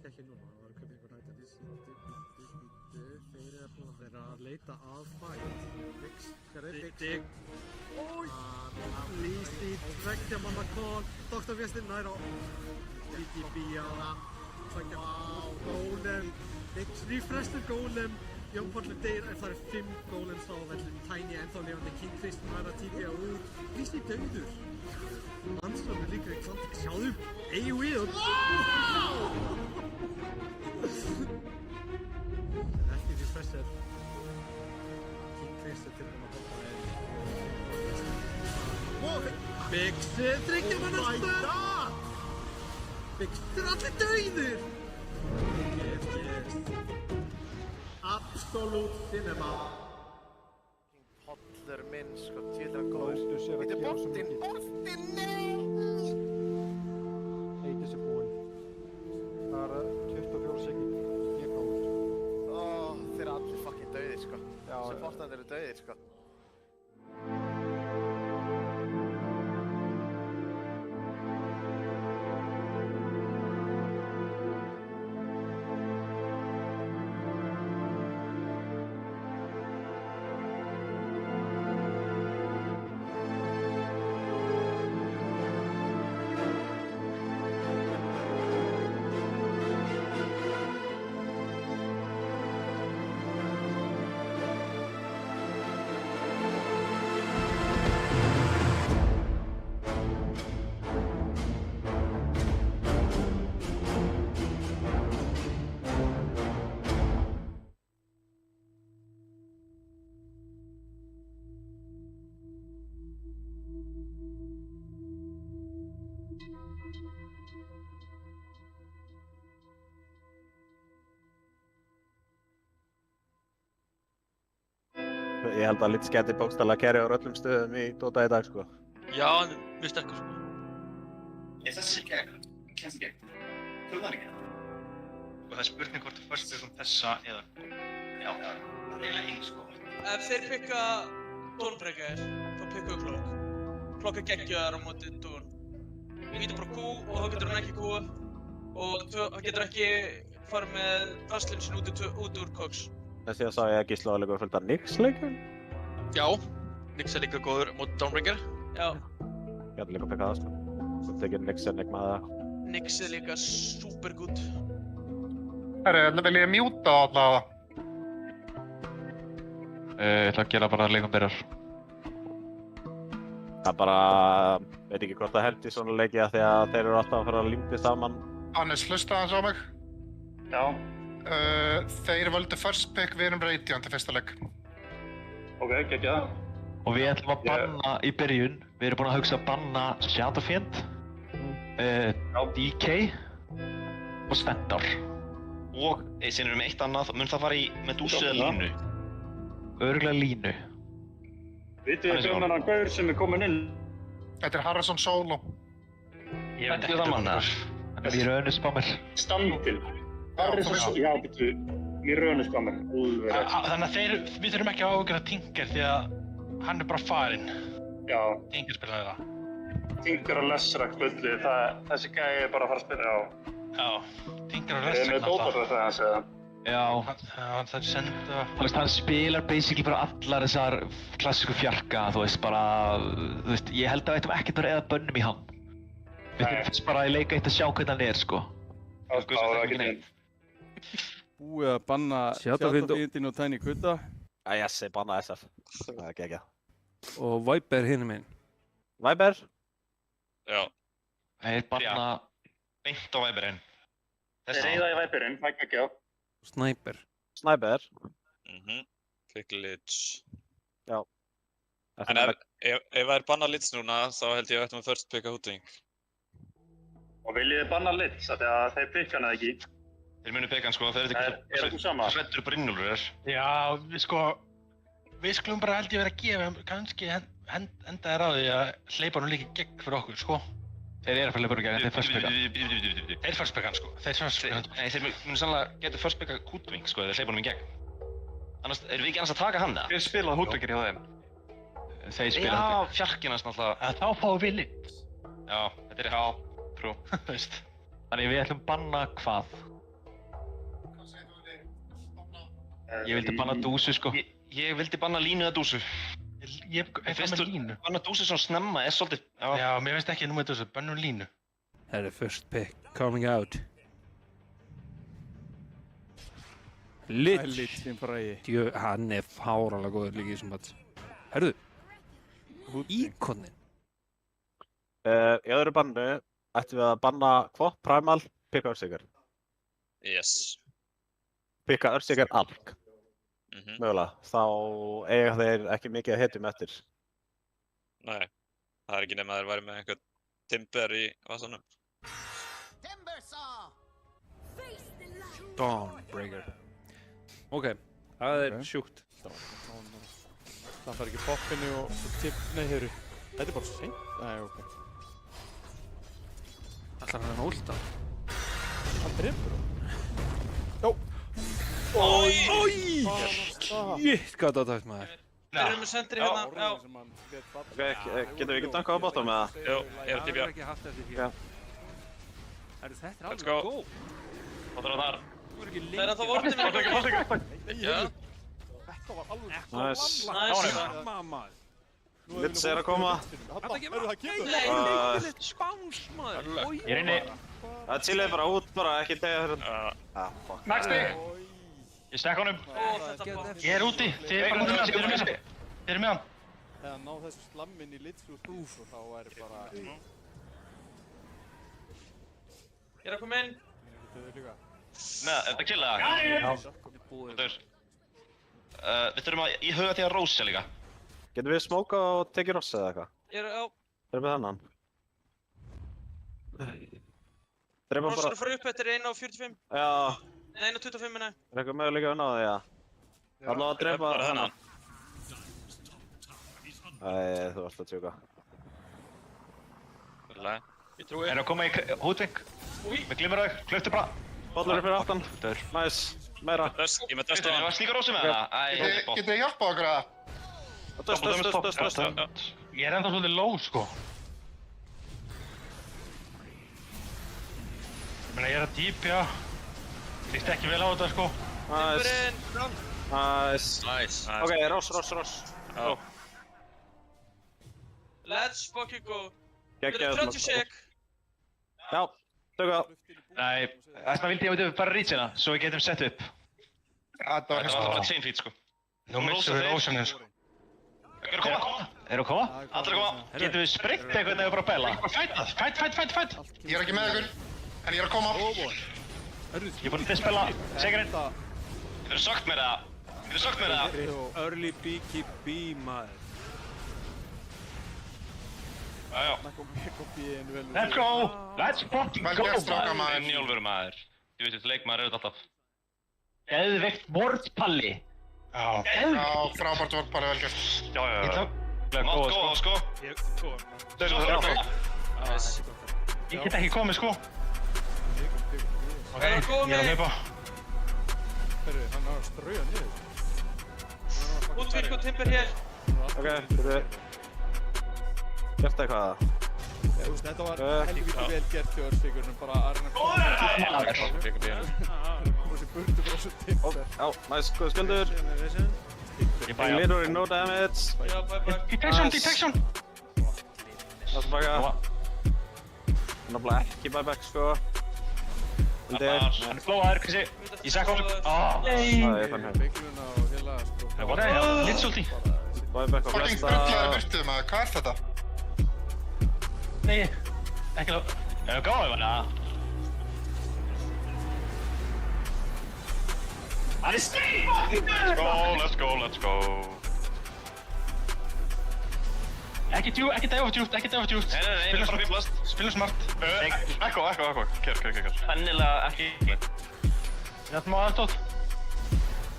kannski ekki núna, það var hvernig einhver hægt þeir eru búin að vera að leita að fight. Vix, hvað er Vix? Ói! Lýst í tveggja manna call, Dr. Vjestin nær á DDB á tveggja Golem, Vix refrestur Golem, Jón Páll deyr en það 5 Golems á vellum, Tiny ennþá lifandi, King Krist nær að TPA út, Lýst í dauður. Mannsson líka í kvant, sjáðu, AoE og ekki refrestur. King Krist til að hoppa Bix, þryggja manna stöð! Bix, þeir allir dauðir! Absolute cinema. Hollur minn, sko, tjóðlega góður. Þetta boltinn, nei! Eitis búinn. Það 24 sekúndur. Ég kom út. Þeir allir fucking dauðir, sko. Supportandir eru dauðir, sko. Ég held að Litz geti bókstaflega carry á öllum stöðum í Dota í dag, sko. Já, hann er mjög sterkur, sko. Ég þessi gegn, kemst gegn. Töfðu hann ekki það. Og það er spurning hvort þú fyrst byggum þessa eða já, það er eiginlega eins, sko. Ef þeir pikka Dawnbreaker, þá pikkuðu Klokk. Klokk er geggjaðar á móti Dawn. Þú getur bara Q og þá getur hann ekki Q og hann getur ekki farið með fastlinsin út úr Cox. Þess að sá ég að Gísla var líka fullt af Nyx-leikum. Já, Nyx er líka góður móti Dawnbreaker. Já. Ég hefði líka pikkað það, sko. Svo tekið Nyx ennig með það. Nyx er líka supergúd. Herri, vil ég mjúta allavega? Ég ætla að gera bara að leikum byrjar. Það bara, veit ekki hvort það held í svona leiki að því að þeir eru alltaf að fara að límdi saman. Hannes, hlusta hans á mig. Já. Þeir völdu first pick, við erum Radiant í fyrsta leik. Ok, geggjað. Og við ætlum að banna í byrjun, við erum búin að hugsa að banna Shadowfiend, DK og Stentor. Og síðan erum við eitt annað, mun það fara í Medusa eða Línu? Örugglega Línu. Vitið þið þennan gaur sem er komin inn? Þetta er Harrison Solo. Ég veit ekki það mannar. Hann er í raunuspammer. Standil. Harrison, já, betur, í raunuspammer. Þannig að við þurfum ekki að áhuga Tinker því að hann er bara farinn. Já. Tinker spilaði það. Tinker og Lessrak spilli, þessi gæi er bara að fara að spila á. Já, Tinker og Lessrak með Dótarfræð það hans eða? Já, það senda... Hann spilar basically bara allar þessar klassísku fjarka, þú veist, bara... Þú veist, ég held að við ættum ekkert bara eða bönnum í hann. Við þurfum fyrst bara í leika eitt að sjá hvernig hann er, sko. Já, það er ekki neitt. Búið að banna Shadowfiendin og Tiny Kutta. Já, ég segi banna SF. Það er ekki ekki. Og Viper hinum minn. Viper? Já. Þeir banna beint á Viperinn. Þeir reyða í Viperinn, það er ekki á. Sniper. Sniper? Quick Litch. Já. En ef það er banna Litch núna, þá held ég að við ættum að first picka Húting. Og viljið þið banna Litch, af því að þeir pikka hana ekki? Þeir munu pikka hann, sko, þeir Er þú sama? hræddur Brynjólfur er. Já, við skulum bara held ég vera að gefa kannski enda þér á því að hleypa hann líka í gegn fyrir okkur, sko. Þeir eru að fara að hleypa hann í gegn, þeir first picka. Þeir first picka hann, sko. Nei, þeir munu sannlega geta first picka Hútving, sko, þeir hleypa hann í gegn. Annars, erum við ekki annars að taka hann, eða? Hver spilaði Hútvingir hjá þeim? Þeir spila hann. Já, fjarkinn hans náttúrulega. Þá fáum við Litch. Já, þetta er trú. Veist. Þannig við ætlum banna hvað? Ég vildi banna dúsu, sko. Ég vildi banna línu eða dúsu. Ég fann með línu. Banna dúsu svona snemma er svolítið... Já, mér finnst ekki númer dúsu, bannum línu. Það er first pick coming out. Lich. Hann er fáralega góður líka í þessum match. Herðu, íkonin. Í öðru bannu ættum við að banna hvað? Primal, pikka Earthshaker. Yes. Pikka Earthshaker Alk. Mögulega. Þá eiga þeir ekki mikið að hetjum eftir. Nei. Það er ekki nema að þeir væri með einhvern timber í vasanum. Dawnbreaker. Ok, það er sjúkt. Það fær ekki poppinu og tip... Nei, heyrðu. Þetta er bara seint. Nei, ok. Ætlar hann að últa? Hann drefur það. Jó! Ói! Shit, hvað það tækt maður. Þeir eru með sendri hérna, já. Ok, getum við ekki dankað á bottom með það? Jú, ég er TP. Ekki haft eftir því. Þetta er alveg góð. Hvað er það þar? Það er ennþá vortinu. Já. Þetta var alveg... Nice. Litz er að koma. Nei, spáns maður. Ég er inni. Það chillið bara út, bara ekki degja fyrir... Fuck. Maxti! Ég stekk honum. Ég er úti. Þið eru með hann. Þegar ná þessu slammin í Litz úr hús og þá er bara... Ég er að koma inn. Nei, er þetta killa? Já. Við þurfum að í huga því að Rósa líka. Getum við smóka og tekið Ross eða eitthvað? Ég er á... Þeir eru með þannan. Ross eru að fara upp eftir 1:45. Já. Nei, 1:25 minna. Er eitthvað möguleika að ná það, já? Það er að drepa þannan. Æ, þú varst að tjóka. Ég trúi. Erum að koma í hútving. Með glimmerhaug, klauftu bara. Bollur upp fyrir aftan. Nice. Meira. Ég með döst á hann. Það var slíka Rósa með það. Getið þið hjálpað okkur að? Döst. Ég er ennþá svolítið low, sko. Ég er að típja. Líst ekki vel á þetta, sko. Nice. Ok, Ross. Já. Let's fucking go. Við erum 30 sek. Já, tökka. Nei, þess vegna vildi ég að bara reachina, svo við getum sett upp. Þetta var bara chain feed, sko. Nú missum við Rósanin, sko. Eru að koma? Allir að koma. Getum við springt eitthvað en við bara bæla? Fætt! Ég er ekki með ykkur, en ég er að koma. Ég er búinn að dispella Shakerinn. Getur þú sagt mér það? Early Beaky B maður. Jájá. Let's go! Let's fucking go! Inn í álveru maður. Þú veist, leikmaður eru þetta alltaf. Geðveikt vortpalli. Já. Frábært vort, bara vel gert. Já. Mátt góða, sko. Ég get ekki komið, sko. Það er að koma Ég er að hlaupa. Herru, hann er að strauja niður. Útvirk og timber hér. Ok, fyrir. Gert eitthvað? Þú veist, þetta var helvítið vel gert hjá Earthshakerunum, bara að reyna að koma þessi burtu frá þessu timber. Já, næst, góð sköldur. Literally no damage. Detection! Það er baka. Náttúrulega ekki buyback, sko. Hann er flóaður, Krissi. Ég sekk honum. Ég fann hér. Beigluna og heila, sko. What the hell? Litsulti. Buyback á Fucking flesta. bruglaði burtu, maður. Hvað er þetta? Nei, ekki þá. Gáði hann að. Hann er Let's go. Ekki dæfa djúpt. Nei, bara fíblast. Spilum smart. Ekko. Kjör. Sennilega ekki. Við ætlum á aðstótt.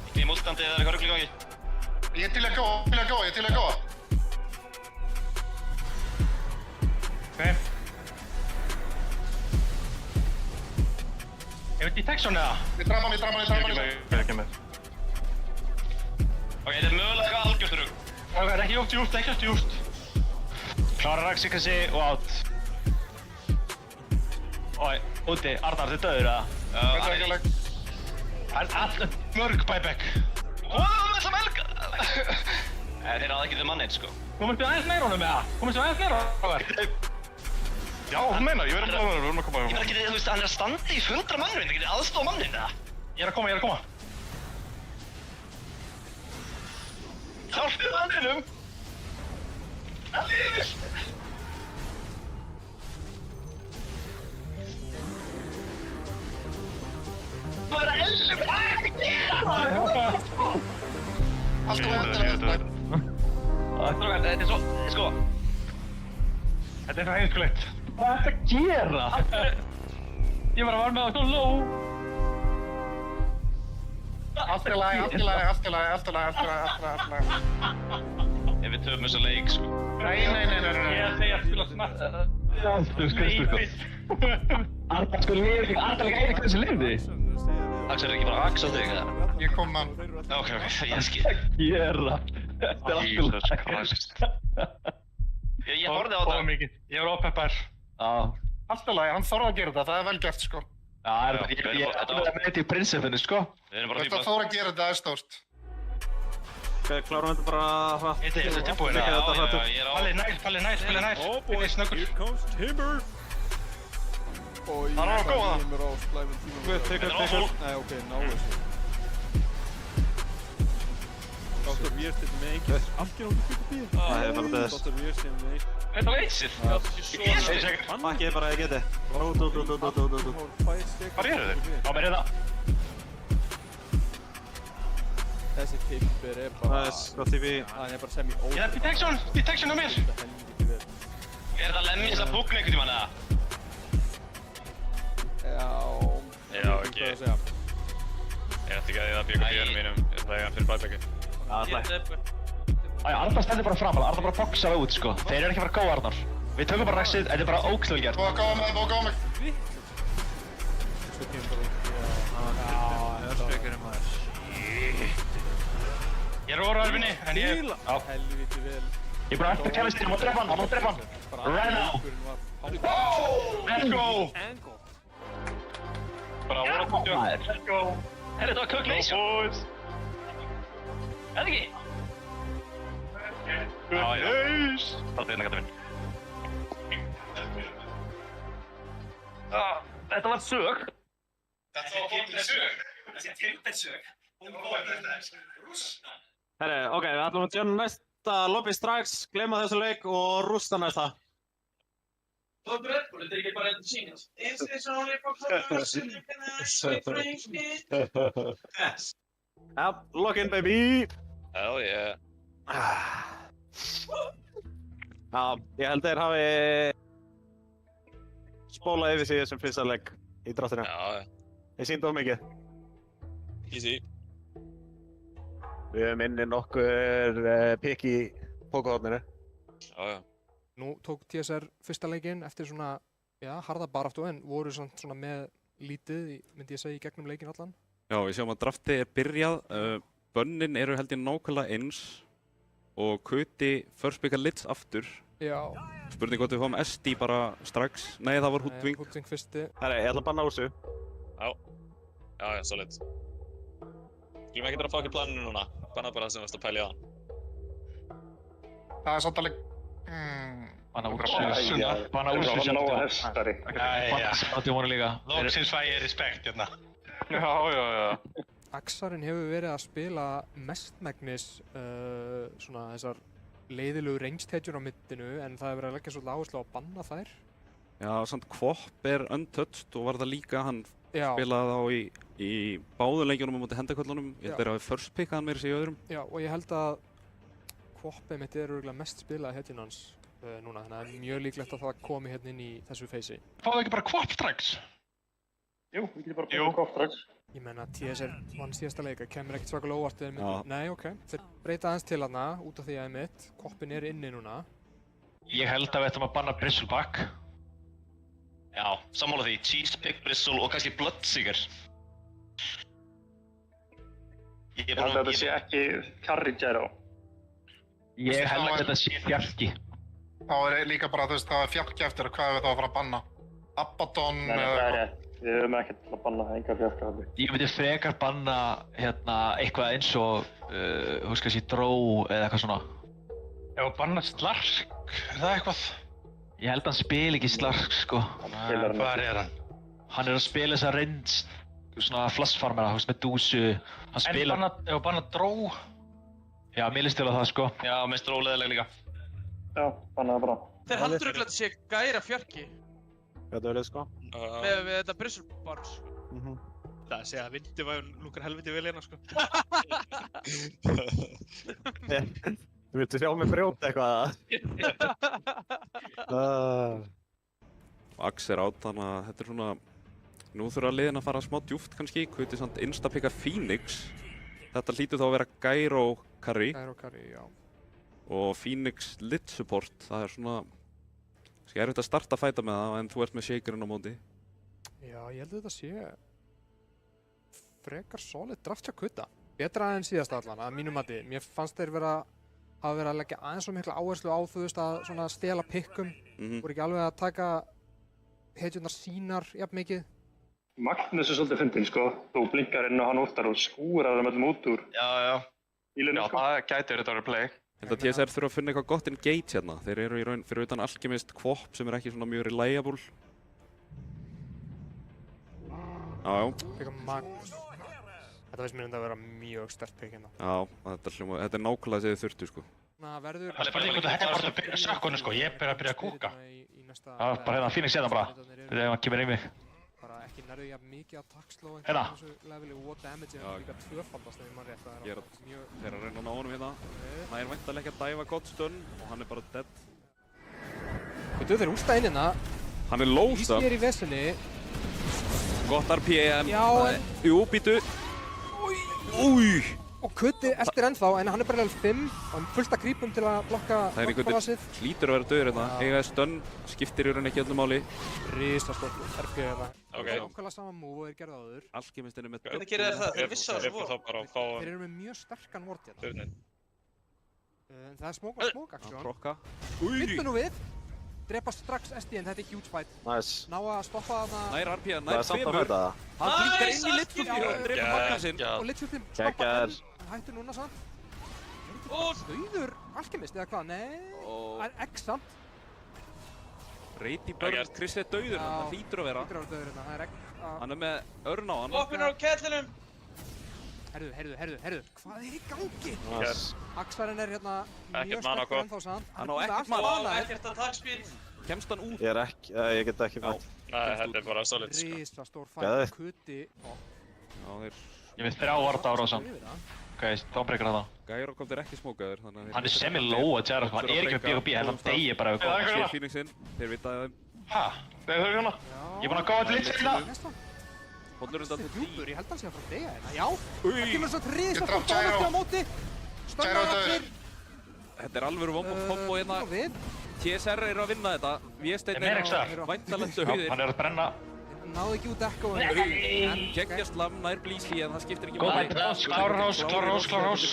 Ekki í múlstandi eða eitthvað rugl í gangi. Ég er til að gå. Ok. Hefur detection eða? Við drama hann. Ekki með. Ok, þetta er mögulega algjört rugl. Ok, ekki of djúpt. Klára Raxi, Krissi og átt. Ói, úti, Arnar, þið döður eða? Þetta er ekki alveg. Það er alltaf mörg buyback. Hvað með það melga? Þeir ráða ekki við manninn, sko. Komist þið aðeins meira honum með það? Komist þið aðeins meira honum? Já, hún meina, ég verður að koma. Ég verð ekki, þú veist, hann er að standa í 100 mannum, það getur aðstofa manninn, eða? Ég er að koma. Hjálpið manninum! Allir! Það er að elsa mig! Alltaf hendur. Þetta er svo, sko. Þetta er svo heimskulegt. Hvað er þetta að gera? Ég var með það svo low. Allt í lagi. Ef við töfum þessa leik, sko. Nei. Ég að segja að spila snart. Arnar sko lifði, Arnar ekki einu hvernig sem lifði. Axel er ekki bara Axel þig, eða? Ég kom mann. Ok, ég skil. Gera. Þetta er Jesus Christ. Ég horfði á það. Ég var ópeppar. Allt í lagi, hann þorði að gera þetta, það er vel gert, sko. Já, ég er með þetta í prinsipinu, sko. Þetta þorði að gera þetta er stórt. Ok, klárum þetta bara hratt. Þetta er tilbúin. Ég er á. Palli nær. Vinni snöggur. Here comes Timber. Það er að góða. Timber á slæmum tímum. Tekur. Nei, ok, ná þessu. Dr. Weird er með engin afgjörðum fyrir bíl. Það hefur bara þess. Dr. Weird er með engin. Þetta var einsir. Makki bara, ég geti. Hvað eru þið? Á mér er það. Þessi Timber er bara... Það er sko TV. Hann er bara semi-ótrúð. Ég er detection á mér. Þetta helviti vel. Er það lemmis að búkna einhvern tímann, eða? Já, ekki. Ég ætti ekki að það byggur bíðunum mínum. Ég ætla að fyrir bætbæki. Arnar stendur bara fram, Arnar bara boxar út, sko. Þeir eru ekki að fara að góða, Arnar. Við tökum bara raxið, þetta er bara ókslega gert. Bóka á mig. Svo kemur bara út. Örspekurinn maður. Ég er óræðvinni, en ég... Helviti vel. Ég er bara eftir kælistir, hann má drepa hann. Right now. Let's go. Bara voru að koma. Let's go. Herri, þetta var Cook-Nation. Eða ekki? Já. Það er hérna gæti minn. Þetta var sög. Þetta var sög. Þessi Timber-sög. Herri, ok, við ætlum að gera næsta lobby strax, gleyma þessu leik og rústa næsta. Það er Red Bull, þetta er ekki bara enn sínast. Is this only for close and you can actually bring it? Ja, lock in baby! Hell yeah. Já, ég held þeir hafi spólað yfir sig þessum fyrsta leik í draftinu. Já. Þeir sýndu of mikið. Easy. Við höfum inni nokkur pikk í pókahorninu. Já. Nú tók TSR fyrsta leikinn eftir svona, já, harða baráttu en voru svona með lítið, myndi ég segja, í gegnum leikinn allan. Já, við sjáum að draftið er byrjað. Bönnin eru held ég nákvæmlega eins og Kuti first pick að Lids aftur. Já. Spurning hvort við fáum SD bara strax. Nei, það var Hoodwink. Hoodwink fyrsti. Herri, ég ætla að banna úr þessu. Já, solid. Skulum ekki bara fá ekki planinu núna. Banna bara það sem varst að pæla í aðan. Það er svolítið alveg... Banna úr þessu. Banna úr þessu sjálfstöð. Jæja. Lóksins fæ ég respekt hérna. Já. Axarinn hefur verið að spila mestmegnis svona þessar leiðilegu ranged-hedjur á middinu en það hefur verið að leggja svolítið áherslu á að banna þær. Já, samt Kvop er untouched og var það líka, hann spilaði þá í báðu leikjunum á móti hendaköllunum. Ég held að það hafi first pickað hann meira sig í öðrum. Já, og ég held að Kvopið mitt er örugglega mest spilaði hedjun hans núna, þannig að það er mjög líklegt að það komi hérna inn í þessu feysi. Fáðu ekki bara Kvop strax? Jú, við getum bara búið Kvop strax. Ég menna, TSR vann síðasta leika, kemur ekkert svakalega óvart eða myndi... Nei, ok. Þeir breyta aðeins til hana út af því að mitt, Kvopin er inni núna. Ég held að við ættum að banna Bristleback. Já, sammála því. Cheese, Big Bristle og kannski Bloodseeker. Ég held að þetta sé ekki Carry Gyro. Ég held að þetta sé fjarki. Þá er líka bara, þú veist, það er fjarki eftir hvað við þá að fara að banna. Abaddon... Við höfum ekkert til að banna enga fjarka þarna. Ég myndi frekar banna eitthvað eins og, þú veist kannski dró eða eitthvað svona. Ef að banna Slark, það eitthvað? Ég held að hann spila ekki Slark, sko. Hvar hann? Hann að spila þessa reynst, svona flassfarmera, þú veist, með dúsu. Hann spila... Ef að banna dró? Já, mér líst til að það, sko. Já, mér finnst dró leiðileg líka. Já, banna það bara. Þeir haldur örugglega að þetta sé gæra fjarki. Hvað það vilja, sko? Með þetta Bristol Bars. Það að segja að vinduvægun lúkar helviti vel hérna, sko. Þú viltu sjá mig brjóta eitthvað? Ax át, þannig að þetta svona... Nú þurfa liðin að fara smá djúpt kannski, Kuti samt instapikkar Phoenix. Þetta hlýtur þá að vera Gyro carry. Gyro carry, já. Og Phoenix lit support, það svona... Það er erfitt að starta að fæta með það, en þú ert með shakerinn á móti. Já, ég held að þetta sé... frekar solid draft hjá Kutta. Betra en síðast allan, að mínum mati. Mér fannst þeir hafa verið að leggja aðeins svo mikla áherslu á, þú veist, að svona stela pikkum. Voru ekki alveg að taka hetjurnar sínar jafn mikið. Magnus svolítið fyndinn, sko. Þú blinkar inn og hann úttar og skúrar þeim öllum út úr. Já. Ílunni, sko. Já, það gæti verið að play. Ég held að TSR þurfa að finna eitthvað gott engage hérna. Þeir eru í raun fyrir utan Alchemist Kvop sem er ekki svona mjög reliable. Já. Pekka Magnus. Þetta veist mér að vera mjög sterkt pekk hérna. Já, þetta er nákvæmlega sem þið þurftu, sko. Það er bara einhvern veginn að byrja sökkunni, sko. Ég er að byrja að kúka. Já, bara hérna, Phoenix hérna bara. Þetta er að kemur í mig. Bara ekki nærðu jafn mikið að taksló hérna. Þessu leveli og damage er líka tvöfaldast ef ég man rétt. Þeir eru að reyna að ná honum hérna. Það er væntanlega ekki að dæfa gott stun og hann er bara dead. Þeir eru úrsta inn hérna. Hann er low-up. Íski er í vesinni. Gott RPM. Já, en... Jú, býtu. Új! Og Kuti eftir ennþá, en hann er bara level 5 og fullt af creepum til að blokka blokkpalassið. Það er hlýtur að vera döður hérna. Eiga stun, skiptir í raun ekki öllum máli. Risastórt RP hérna. Ok. Nákvæmlega sama move og þeir gerðu áður. Alchemistinn er með... Hvernig gerir þeir það? Þeir vissu á þessu vor. Þeir eru með mjög sterkan ward hérna. En það er smoke action. Krokka. Byttu nú við. Drepa strax SD en þetta er huge fight. Nice. Ná að stoppa þarna... Nær RP, nær Það er samt að mæta það. Hann blinkar inn í Litfulti og drepa Magnusinn. Og Litfulti stoppa hann. Hann hættur núna samt. Dauður Alchemist eða hvað? Nei. Það er X samt. Reyt í börn. Chris er dauður hérna. Það hlýtur að vera. Það hlýtur að vera dauður hérna. Það er X. Hann er með örn á hann. Vopnir á kettlinum. Herðu. Hvað er í gangi? Axarinn er hérna Ekkert mjög mana, sterkur ennþá samt. Hann á ekkert mana. Ekkert attack-speed. Kemst hann út? Ég get ekki fætt. Nei, þetta er bara solid, sko. Risastór fight. Kuti. Ég veit 3 varta ára á samt. Ok, Dawnbreaker þetta. Gyro er ekki smókaður, þannig að... Hann er semi-low að tjara, hann er ekki með BKB, hann degir bara ef við komum. Sér Phoenixinn, þeir vitaði þeim. Hæ? Þeir þurfi hérna? Ég er búinn að gáða til litt hérna. Hollur undan til 10. Ég held að hann sé að fara að deyja hérna. Já! Það kemur svo risastór dánarki á móti. Stöndar allir. Þetta er alveg kombo hérna. TSR eru að vinna þetta. Vésteinn er væntanlega dauðir. Hann er að brenna. Náðu ekki út ekko. Geggja slam nær blísi en það skiptir ekki máli. Klára rós.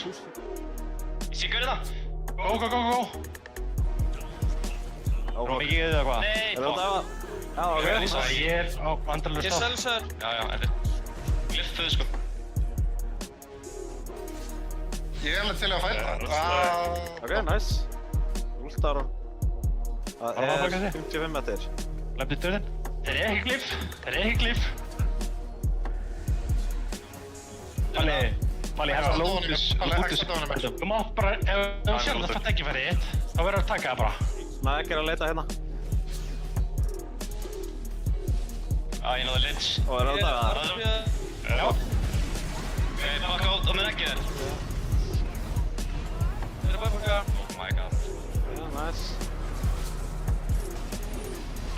Ég sé hverju það. Go. Mikið eða hvað? Nei, ok. Ég er á vandrarlega Ég selsaður. Já, þetta er gliffuð, sko. Ég er alveg til að fæta. Ok, nice. Últar og... Það er 55 metr. Lefnir döðin. Þeir eru ekki glyff. Palli, hefur það lótus. Þú mátt bara, ef þú sér það fætt ekki fyrir eitt, þá verður að taka það bara. Nei, ekki að leita hérna. Ég náði lynch. Og er það að taka það? Já. Ok, back out og með ekki þér. Þeir eru bara baka. Oh my god. Nice.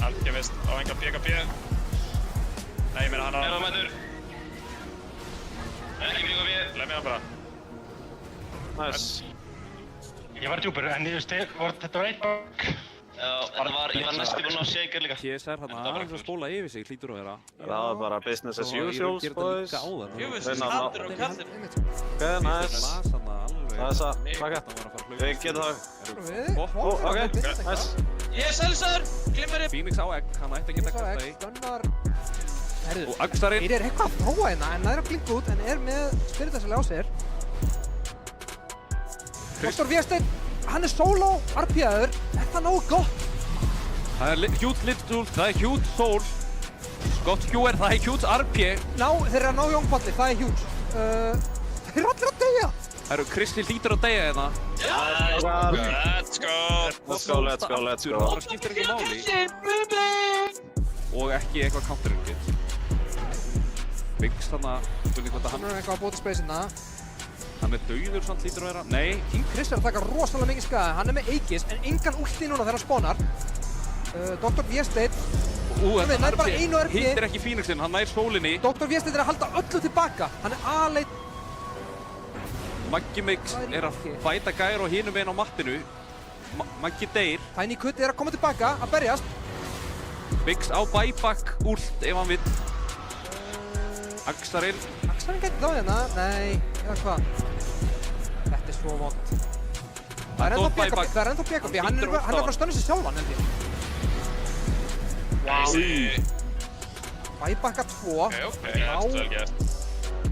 Alchemist á enga BKB. Nei, ég meina hann á... Er það mætur? Ekki BKB, leið mér hann bara. Nice. Ég var djúpur, en þetta var eitt bak. Já, ég var næstu búinn á shaker líka. TSR hann aðeins að spóla yfir sig, hlýtur að vera. Það var bara business as usual, boys. Jöfnvist, hattur og kallir. Ok, nice. Það er það, klaka. Við getum það. Ok, nice. Ég er selsaður, glimmerinn. Phoenix á egg, hann ætti að geta kasta í. Stunnar Og Axarinn. Þeir eru eitthvað að þróa hérna, en það er að blinka út, en með Spiritasali á sér. Dr. Vésteinn, hann solo RP-aður. Er það nógu gott? Það huge Little, það huge Soul. Scott Hewer, það huge RP. Þeir eru að ná Jóngpalli, það huge. Þeir eru allir að deyja. Það eru Kristi hlýtur að deyja hérna. Let's go. Það skiptir ekki máli. Og ekki eitthvað counter-engage. Biggs þarna, spurning hvort að hann er eitthvað að bóta space-ina. Hann dauður samt hlýtur að vera. Nei. King Chris er að taka rosalega mikið skaði. Hann með Aegis, en engan ulti núna þegar hann spawnar. Dr. Vésteinn. Hann nær bara einu RP. Hittir ekki Phoenixinn, hann nær sólinni. Dr. Vésteinn er að halda öllu tilbaka. Hann er aðleit. Maggi Mix er að bæta Gyro hinum einn á mattinu. Maggi deyr. Tiny Cut er að koma tilbaka, að berjast. Biggs á buyback ult ef hann vill. Axarinn gæti þá hérna, nei, eða hvað? Þetta er svo vond. Það er ennþá BKB, hann er bara að stöna sig sjálfan, held ég. Buybacka 2. Vel gert.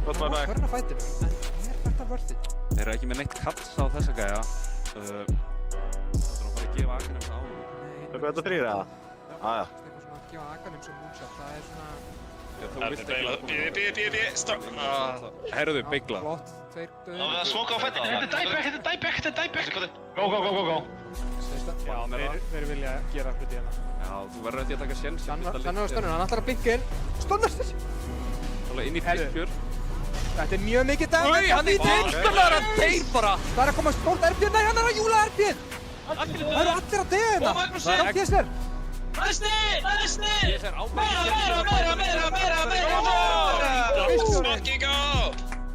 Gott buyback. Hvernig að fætinu, en er þetta worth it? Þeir eru ekki með neitt kats á þessa gæja. Það er að fara að gefa Akanums á. Tökum við þetta 3 eða? Aja. Eitthvað svona að gefa Akanums á moonshot, það er svona... Bíði, stopp. Herruðu, beigla. Flott, 2 döður. Það er smóka á fættinu, þetta er dieback. Go. Já, þeir vilja gera hluti hérna. Já, þú verður að taka sjens. Þannig á stönnuna, hann ætlar að blinka inn. Stönnur sér! Þannig inn í fyrstfjör. Þetta er mjög mikið damage. Hann er tilstöðar, hann deyr bara. Það er að koma stórt RP, nei, hann er að júla RP-inn. Það eru allir að deyja hérna. Það er ekki þess Það er snill! Meira!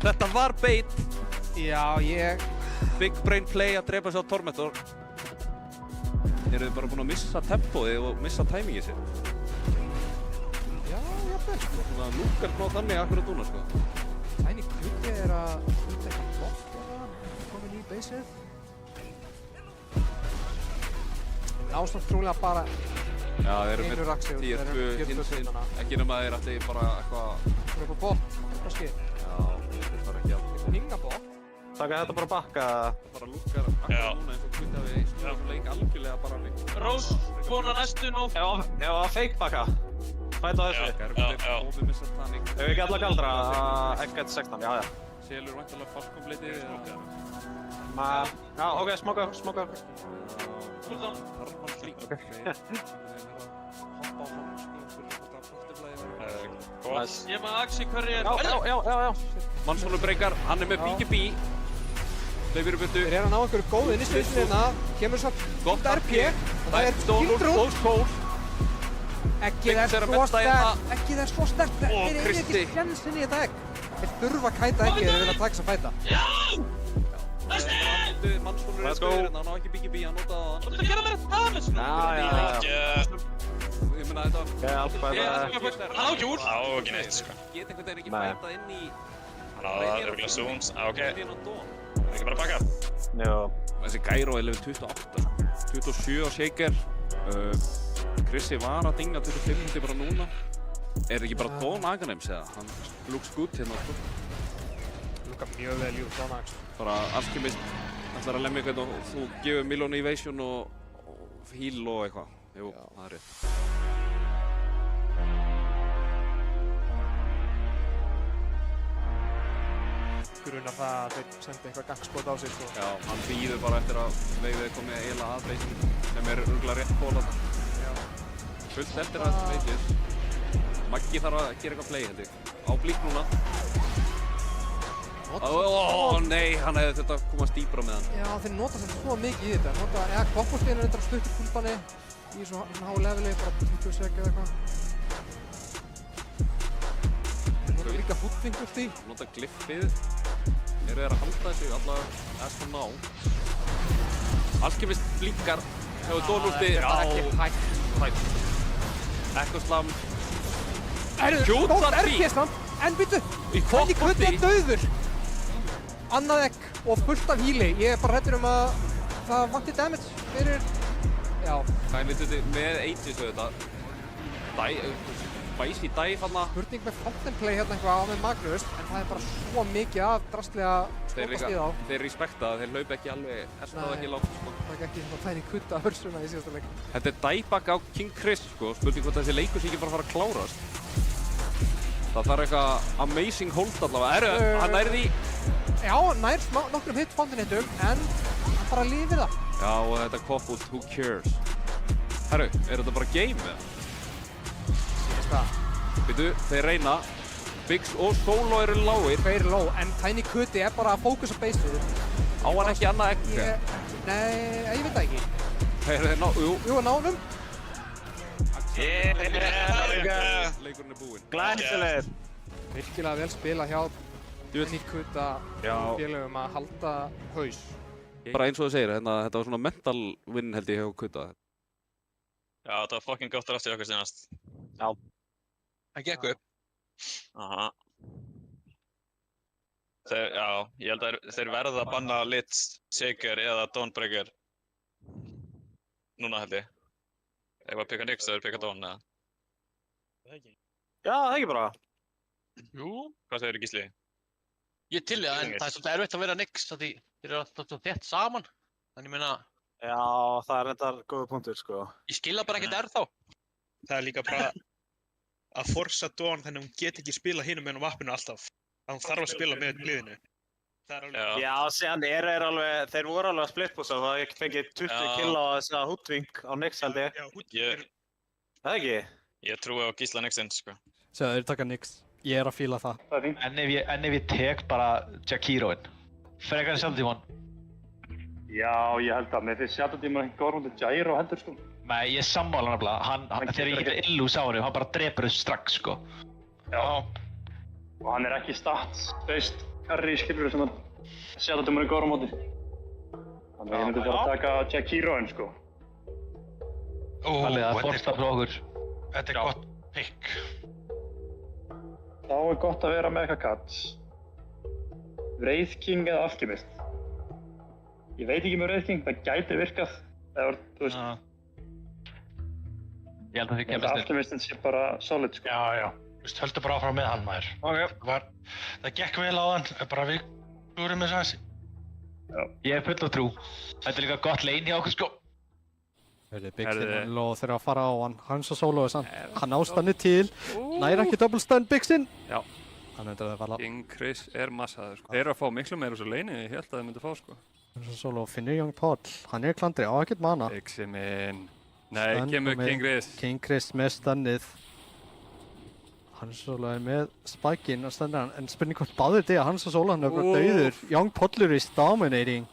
Þetta var bait. Já, Big brain play að drepa sig á Tormentor. Eru þið bara búin að missa tempóið og missa timingið sitt? Já, jafnvel. Svona lúkar frá þannig akkurat núna, sko. Tiny Cut er að hluta eitthvað bótt hérna, komin í baseið. Nástofn trúlega bara Já, þeir eru einu raksið, þeir eru 40% hana. Ekki nema þeir ætli bara eitthvað... Þeir eru bara bótt, kannski. Já, þeir fara ekki alveg. Hinga bótt. Taka þetta bara bakka. Það bara lúkar akkurat núna eins og hvita við snúðum leik algjörlega bara alveg. Rós, búin að næstu nóg. Já, fake bakka. Fæta á þessu. Já. Hófið missa tanning. Hefur ekki alla galdra, ekki gæti 16, já. Selur væntanlega falskomleitið. Já, ok, smoka. Harman líka. Hoppa á hann, sko, fyrir hvort að flottiflæði Ég með Axi, hverju er... Já. Mannsólu breykar, hann er með BKB. Leifir byrtu. Þeir eru að ná einhverju góð inn í spilsinu hérna. Kemur svo gott RP. Það er Kingdrún. Eggið er svo sterkt. Þeir eru ekki sjens inn í þetta egg. Þeir þurfa að kæta eggið þegar þeir vilja taka þess að fæta. Mannsólu er spyrir, hann á ekki BKB, hann notaði það. Þú ert að gera mér þetta aðeins! Ég meina þetta... Hann á júl! Á, ekki neitt, sko. Get einhvern veginn ekki fætað inn í... Hann á það, örgulega zooms. Ok. Það er ekki bara að baka. Já. Þessi Gyro er level 28. 27 á Shaker. Chrissi var að dinga 25 hundi bara núna. Er ekki bara Dawn Aganims eða? Hann looks good hérna, sko. Lúkar mjög vel út, Dawn Aganims. Bara Alchemist ætlar að lemja eitthvað og þú gefur Million Evasion og heal og eitthvað. Jú, það er rétt. Grunar það að þeir sendi eitthvað gangspot á sig, sko. Já, hann býður bara eftir að veiðið komið eiginlega að beysinu sem er örgulega rétt ból að það. Fullt eftir að veitið. Maggi þarf að gera eitthvað play, held ég. Á blík núna. Nei, hann hefði þetta komast dýbra með hann. Já, þeir nota sem svo mikið í þetta. Koppostíðin er eitthvað stutt í púlpanni í svona há leveli, bara 20 sek eða eitthvað. Þeir nota líka hoodfingur því. Nota glyffið. Eru þeir að halda þessu allavega as for now. Alchemist blinkar. Hefur dólústi. Ekki hægt. Echo Slam. Stórt RP-slam. En byttu. Tiny Cut er dauður. Annað egg og fullt af heali. Ég er bara hræddur að það vanti damage fyrir... Já. Tiny Cut með Aegis auðvitað. spicy dive þarna. Spurning með fountain play hérna eitthvað á með Magnus, en það er bara svo mikið af drastlega skotast í þá. Þeir respekta það, þeir hlaupa ekki alveg, það ekki langt sko. Það er ekki svona Tiny Kutta hörsuna í síðasta leik. Þetta er dieback á King Chris sko, spurning hvort þessi leikur sé ekki bara að fara að klárast. Það þarf eitthvað amazing hold allavega. Hann nær því. Já, nær nokkrum hitt fountain hittum, en hann bara lifir það. Já, og þetta koppult, who cares? Herru, er þetta bara game eða? Veitu, þeir reyna. Biggs og Solo eru lágir. Tveir low, en Tiny Kutti er bara að fókusa baseið. Á hann ekki annað egg? Nei, ég veit það ekki. Heyrðu þeir ná, jú, nánum. Leikurinn er búinn. Glæsilegt. Virkilega vel spila hjá Tiny Kutta félögum að halda haus. Bara eins og þú segir, þetta var svona mental win held ég hjá Kutta. Já, þetta var fucking gott rast í okkur senast. Já. Það gekk upp. Aha. Já, ég held að þeir verða að banna Litz, Shaker eða Dawnbreaker. Núna held ég. Ef að pika Nix, þeir pika Dawn eða? Já, það ekki bara. Jú. Hvað segir Gísli? Ég til í það, en það er svolítið erfitt að vera Nix, því þeir eru alltaf þétt saman. Þannig ég meina... Já, það er reyndar góður punktur, sko. Ég skilja bara ekkert þá. Það er líka bara að forsa Dawn þannig að hún get ekki spila hinum með vappinu alltaf. Að hún þarf að spila með liðinu. Já, síðan þeir voru alveg að splitbúsa, það ekki fengið 20 kill á þessa hútving á Nix held ég. Það ekki? Ég trúi á Gísla Nixinn, sko. Sjá, þeir taka Nix. Ég er að fíla það. En ef ég tek bara Jakiroinn, frekar en Shadow-Demon? Já, ég held að með því Shadow-Demon ekki góður hundur Gyro heldur, sko. Nei, ég sammála hann nefnilega. Þegar ég getur illús á hann, hann bara drepur þau strax, sko. Já. Og hann er ekki stats-based carry, skilur sem að Shadow-Demon er góður á móti. Þannig að ég myndi bara taka Jakiroinn, sko. Það er forsta frá okkur. Þetta er gott pick. Þá er gott að vera með eitthvað katt. Wraith King eða Alchemist. Ég veit ekki með Wraith King, það gæti virkað. Eða, þú veist. Ég held að þið kemast Alchemistin sé bara solid, sko. Já. Þú veist, höldu bara áfram með hann, maður. Það gekk vel á hann, bara við klúrum með þessu. Ég er full á trú. Þetta er líka gott lane hjá okkur, sko. Biggsinn og þeir að fara á hann. Hans og Solo er samt. Hann ástanni til. Næri ekki double stun Biggsinn. Já. Hann veit að það falla. King Chris er massaður, sko. Þeir eru að fá miklu meira úr þessu laneið, ég held að þeir myndi fá, sko. Hans og Solo finnir Young Paul. Hann er klandri, á ekkert mana. Biggsinn minn. Nei, kemur King Chris. King Chris með stunnið. Hans og Solo er með spikeinn og stunnir hann. En spurning hvort báðir þetta að Hans og Solo hann er bara dauður. Young Paul is dominating.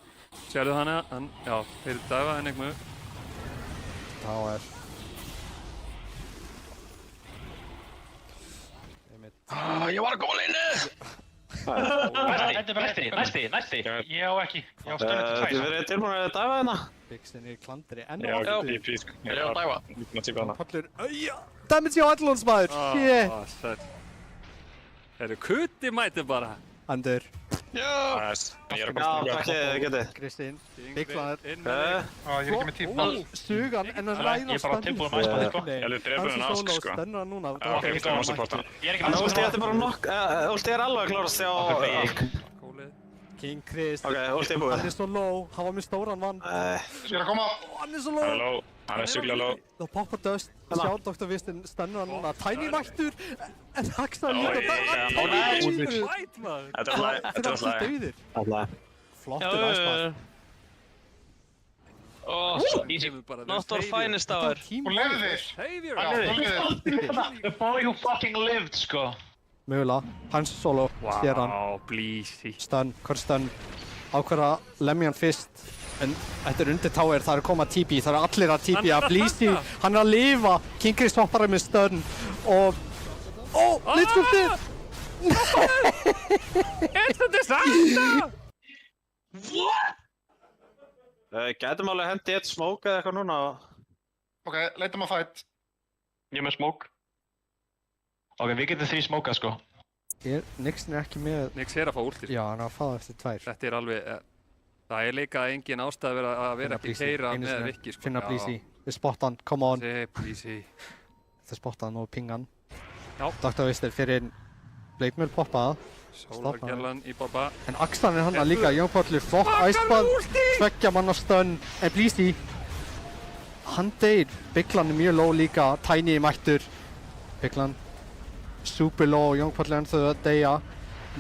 Sérðu hann, já, þeir dæfa henni eitthvað. Það Ég var að koma leinu! Næsti. Ég á ekki. Ég á stöðinu til 2. Þið verið tilbúin að dæfa hérna? Biggsinn er klandri enn Já, og aftur. BP, sko. Ég er að dæfa. Pollur, damage á Allons maður, shit! Þeir eru Kutti mæti bara. Andur. Já, ég er að koma getið. Kristín, Big Flair. Ég er ekki með tíma. Stugan, en hann ræðir Ég er bara tilbúin að mæspa þig, sko. Ég alveg drefur hann Ask, sko. Stendur hann núna. Já, ok, við stöðum að supporta. Ég er ekki Þannig að Ulti er bara nokk, Ulti er alveg að klárast hjá King Chris. Ok, Ulti er búið. Hann er svo low, hann var með stóran vann. Ég er að koma. Hann er svo low. Hann er sjúklega low. Það poppar dust. Sjá Dr. Wistin stendur hann núna. Tiny mættur, en Haxar líka. Þetta er slæg. Flottur æsbað. Not our finest hour. Hún lifðir. The boy who fucking lived, sko. Mögulega. Hans Solo. Sér hann. Wow, blísi. Stun. Hvort stun. Ákveður að lemja hann fyrst. En þetta er undir tower. Það er að koma TP. Það er allir að TP. Blísi. Hann er að lifa. King Chris hoppar með stun. Og... Litskultið! It's a disaster! What? Gætum alveg hendi eitt smoke eða eitthvað núna. Ok, leitum að fight. Ég er með smoke. Ok, við getum 3 smokað, sko. Nixon er ekki með... Nix er að fá últir. Já, hann er að fá eftir 2. Þetta er alveg... Það er líka engin ástæð að vera ekki keira með Viki, sko. Finna Blísi. Við spotta hann, come on. Blísi. Þið spotta hann og pinga hann. Dr. Wistir fyrir Bleikmjöl poppaða. Sólargerlan í Bobba. En Axlan hann líka, Youngpollur, flott æspað, 2 manna stun, en Blísi, hann deyr. Biglan mjög low líka, Tiny mættur. Biglan super low, Youngpollur ennþá að deyja.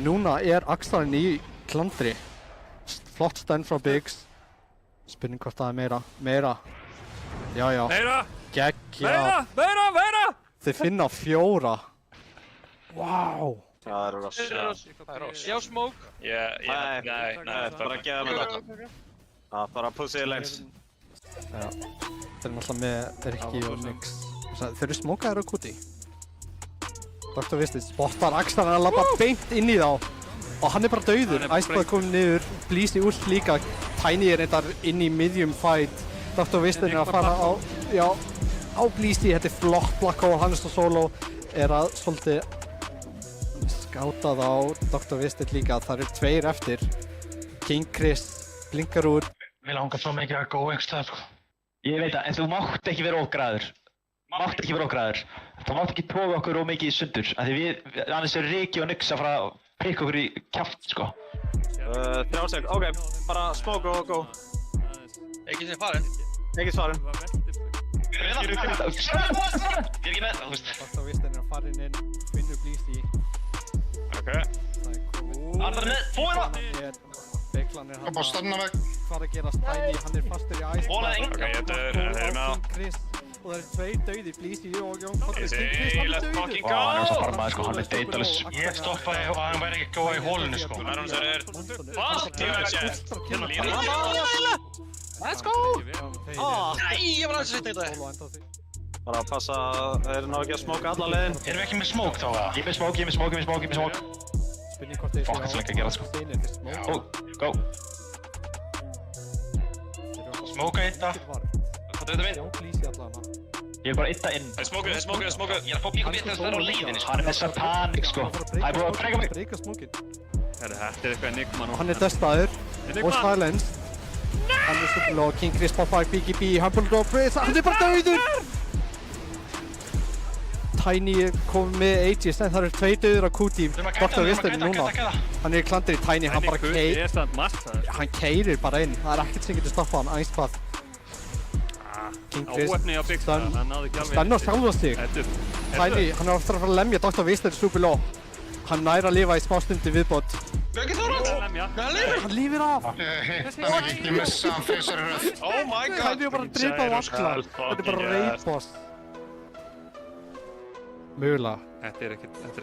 Núna Axlan í klandri. Flott stun frá Biggs. Spurning hvort það meira. Já. Meira! Geggja. Meira! Þið finna 4. Vá. Það er ross. Já, smoke. Nei, bara að gefa mér þetta. Það bara pussið lengs. Já. Þeir eru náttúrulega með Rikki og Nix. Þeir eru smókaðir á kuti. Dr. Wistir spottar Axlan að labba beint inn í þá. Og hann er bara dauður. Æspað komið niður, Blísi úr líka. Tiny er reyndar inn í miðjum fight. Dr. Wistir er að fara á Blísi. Þetta er flott black hole, hann er solo. Er að svolítið skáta þá Dr. Wistir líka. Það eru 2 eftir. King Chris blinkar úr. Mér langar svo mikið að góða einhvers sko. Ég veit það, en þú mátt ekki vera ógræður. Þú mátt ekki toga okkur ómikið í sundur. Af því annars eru Riki og Nix að fara að prikka okkur í kjaft, sko. 3 sek, ok. Bara smoke og go. Ekki sem farin. Ekki svarin. Ég er ekki með, þú veist. Dr. Wistir er að fara inn, finnur Blísi. Ok. Það er cool. Annar með, fóina! Biglan er hann að fara að gerast Tiny, hann er fastur í æspað. Ok, ég er með á. Og það eru 2 dauðir, Blísi og Youngpollur. Let's fucking go! Hann er svo farmaði, sko, hann er deitalus. Ég stoppaði og hann væri ekki góða í hólunni, sko. Fuck you, Let's go! Nei, ég var aðeins að setja þetta. Bara að passa að þeir ná ekki að smóka alla leiðin. Erum við ekki með smoke þá, eða? Ég er með smoke. Spurning hvort þeir Fokk, það er ekki að gera það, sko. Go. Smoka hitta. Hvað er þetta við? Blísi allavega. Ég er bara eitt að inn. Smoke. Ég er að fá bíkum mitt að það er á leiðinni, sko. Hann er með satanik, sko. Það er búið að breyka mig. Breyka smókin. Þetta er eitthvað enigma nú. Hann er döstaður. Og silence. Hann er super low. King Chris poppar BGB. Hann er bara dauður. Tiny er komið með Aegis, en það eru 2 dauðir á Kuti. Dr. Wistir núna. Hann er í klandri, Tiny, hann bara hann keirir bara inn. Það er ekkert sem getur stoppað hann, æspað. King Chris, spenna á sjálfa sig. Tiny, hann er aftur að fara að lemja Dr. Wistir super low. Hann nær að lifa í smá stundi viðbót. Hann lifir af! Ég missa hann þessari röð. Oh my god! Tiny er bara að drepa á Axlan. Þetta er bara raid boss. Mögulega. Þetta er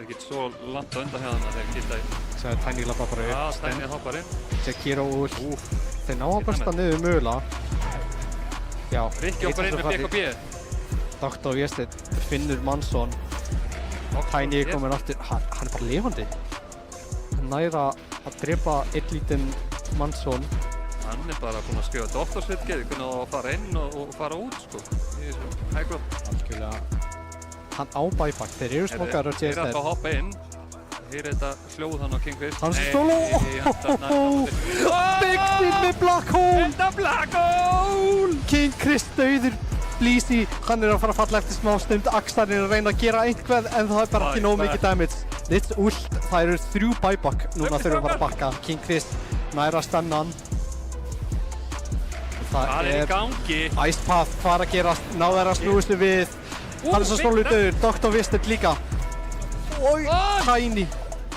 ekkert svo langt á undan hérna þegar gilda í. Svo er Tiny labba bara upp. Já, Tiny hoppar inn. Sekiro úr. Þeir ná að bursta niður mögulega. Já. Rikki hoppar inn með BKB. Dr. Wistir finnur Mansson. Tiny er komin aftur. Hann er bara lifandi. Hann næra að drepa einn lítinn Mansson. Hann er bara búinn að skrifa doktorsritgerð, hvernig á að fara inn og fara út, sko. Í þessu hægrótt. Algjörlega. Hann á buyback, þeir eru smókaðar á JSR. Þeir eru að hoppa inn. Heyri þetta hljóð hann á King Chris. Hann er solo! Biggsinn með black hole! Þetta black hole! King Chris dauður. Blísi, hann er að fara að falla eftir smá stund. Axlan er að reyna að gera einhvað, en það er bara ekki nóg mikið damage. Litt ult, það eru 3 buyback. Núna þurfum við bara að bakka. King Chris næra stannan. Það er í gangi. Ice Path, hvað er að gerast? Náður að snúistu við. Hann er svo stólu döður, Dr. Wistir líka. Oi, Tiny.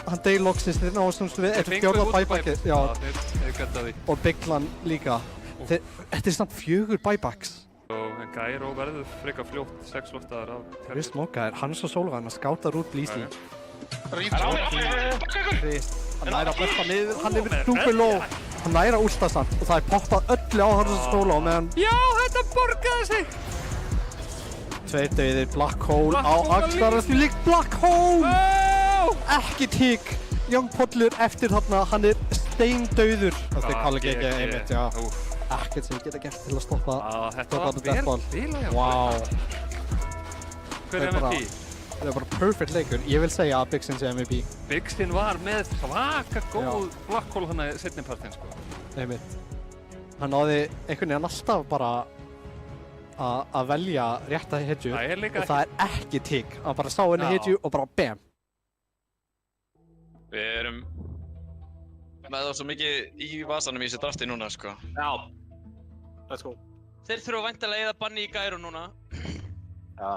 Hann deyr loksins, þeir náðu snúistu við. Þetta er 4. buybackið. Já, þeir gæta því. Og Biglan líka. Þetta er samt 4 buybacks. Og Gyro verður frekar fljótt 6 loftaðar af Það er smókaðir, hann er svo sólvæðan að skátar út Blísi. Hann næra að besta niður, hann er verið super low. Hann næra að últa samt og það er poppað öllu á hans að stóla á meðan... Já, þetta borgaði sig! 2 dauðir, Black Hole á Axlar, það er líkt Black Hole! Ekkert hík! Youngpollur eftir þarna, hann er steindauður. Það er Kalli GG einmitt, já. Ekkert sem ég geta gert til að stoppa þetta var vel spilað. Wow. Hver er MVP? Það er bara perfect leikur. Ég vil segja að Biggsinn sé MVP. Biggsinn var með svaka góð Black Hole hann í seinni partinn, sko. Einmitt. Hann náði einhvern veginn alltaf bara að velja rétta hetju og það er ekki tigg. Að bara sá henni hetju og bara BAM! Við erum með það svo mikið í vasanum í þessu drafti núna, sko. Já. Let's go. Þeir þurfa væntanlega að eyða banni í Gyro núna.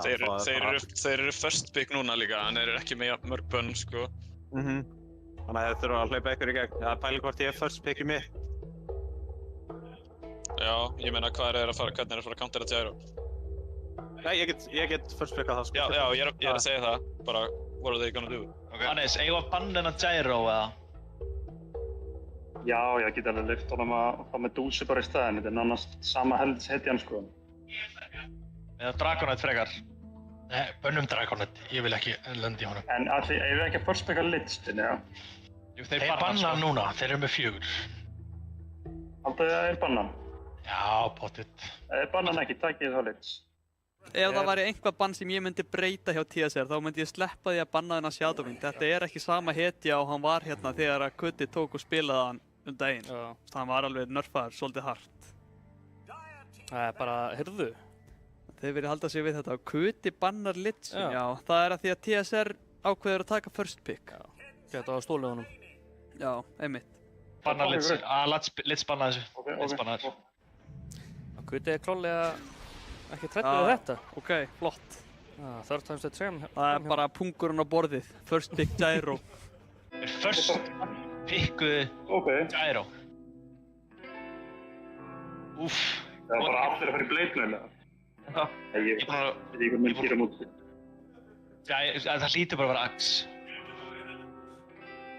Þeir eru first pick núna líka, en þeir eru ekki með mörg bönn, sko. Þannig að þeir þurfa að hlaupa ykkur í gegn. Það pælir hvort ég er first pick í mig. Já, ég meina hvernig er að fara að countera Gyro? Nei, ég get first pickað það, sko. Já, ég er að segja það. Bara, what are they gonna do? Hannes, eigum að banna hennar Gyro, eða? Já, ég get alveg lyft honum að fá með dúsi bara í staðinn. Þetta er nánast sama helds hetjan, sko. Eða Dragonite frekar. Nei, bönnum Dragonite. Ég vil ekki lenda í honum. En eigum við ekki að first picka Lich-in, já? Þeir banna hann núna. Þeir eru með 4. Haldið að þeir banna hann? Já, pottitt. Þeir banna hann ekki, takið það Lich. Ef það væri einhvað bann sem ég myndi breyta hjá TSR, þá myndi ég sleppa því að banna þennan Shadowing. Þetta er ekki sama hetja og hann var hérna þegar að Kuti tók og spilaði hann daginn. Hann var alveg nerfaður, svolítið hart. Það er bara, heyrðu. Þeir verið að halda sig við þetta. Kuti bannar Lich-in, já. Það er að því að TSR ákveður að taka first pick. Já, geta á stólið honum. Já, einmitt. Bannar Lich-in, Lich banna þessu. Lich banna þessu. Kuti er klárlega ekki trættur við þetta. Ok, flott. Third time's the charm. Það er bara pungurinn á borðið. First pick Gyro. First pickuðu Gyro. Úff. Það er bara allir að fara í Blade-mæli. Ég veit ekki hvað mér gera mútið. Það hlýtur bara að vera Axe.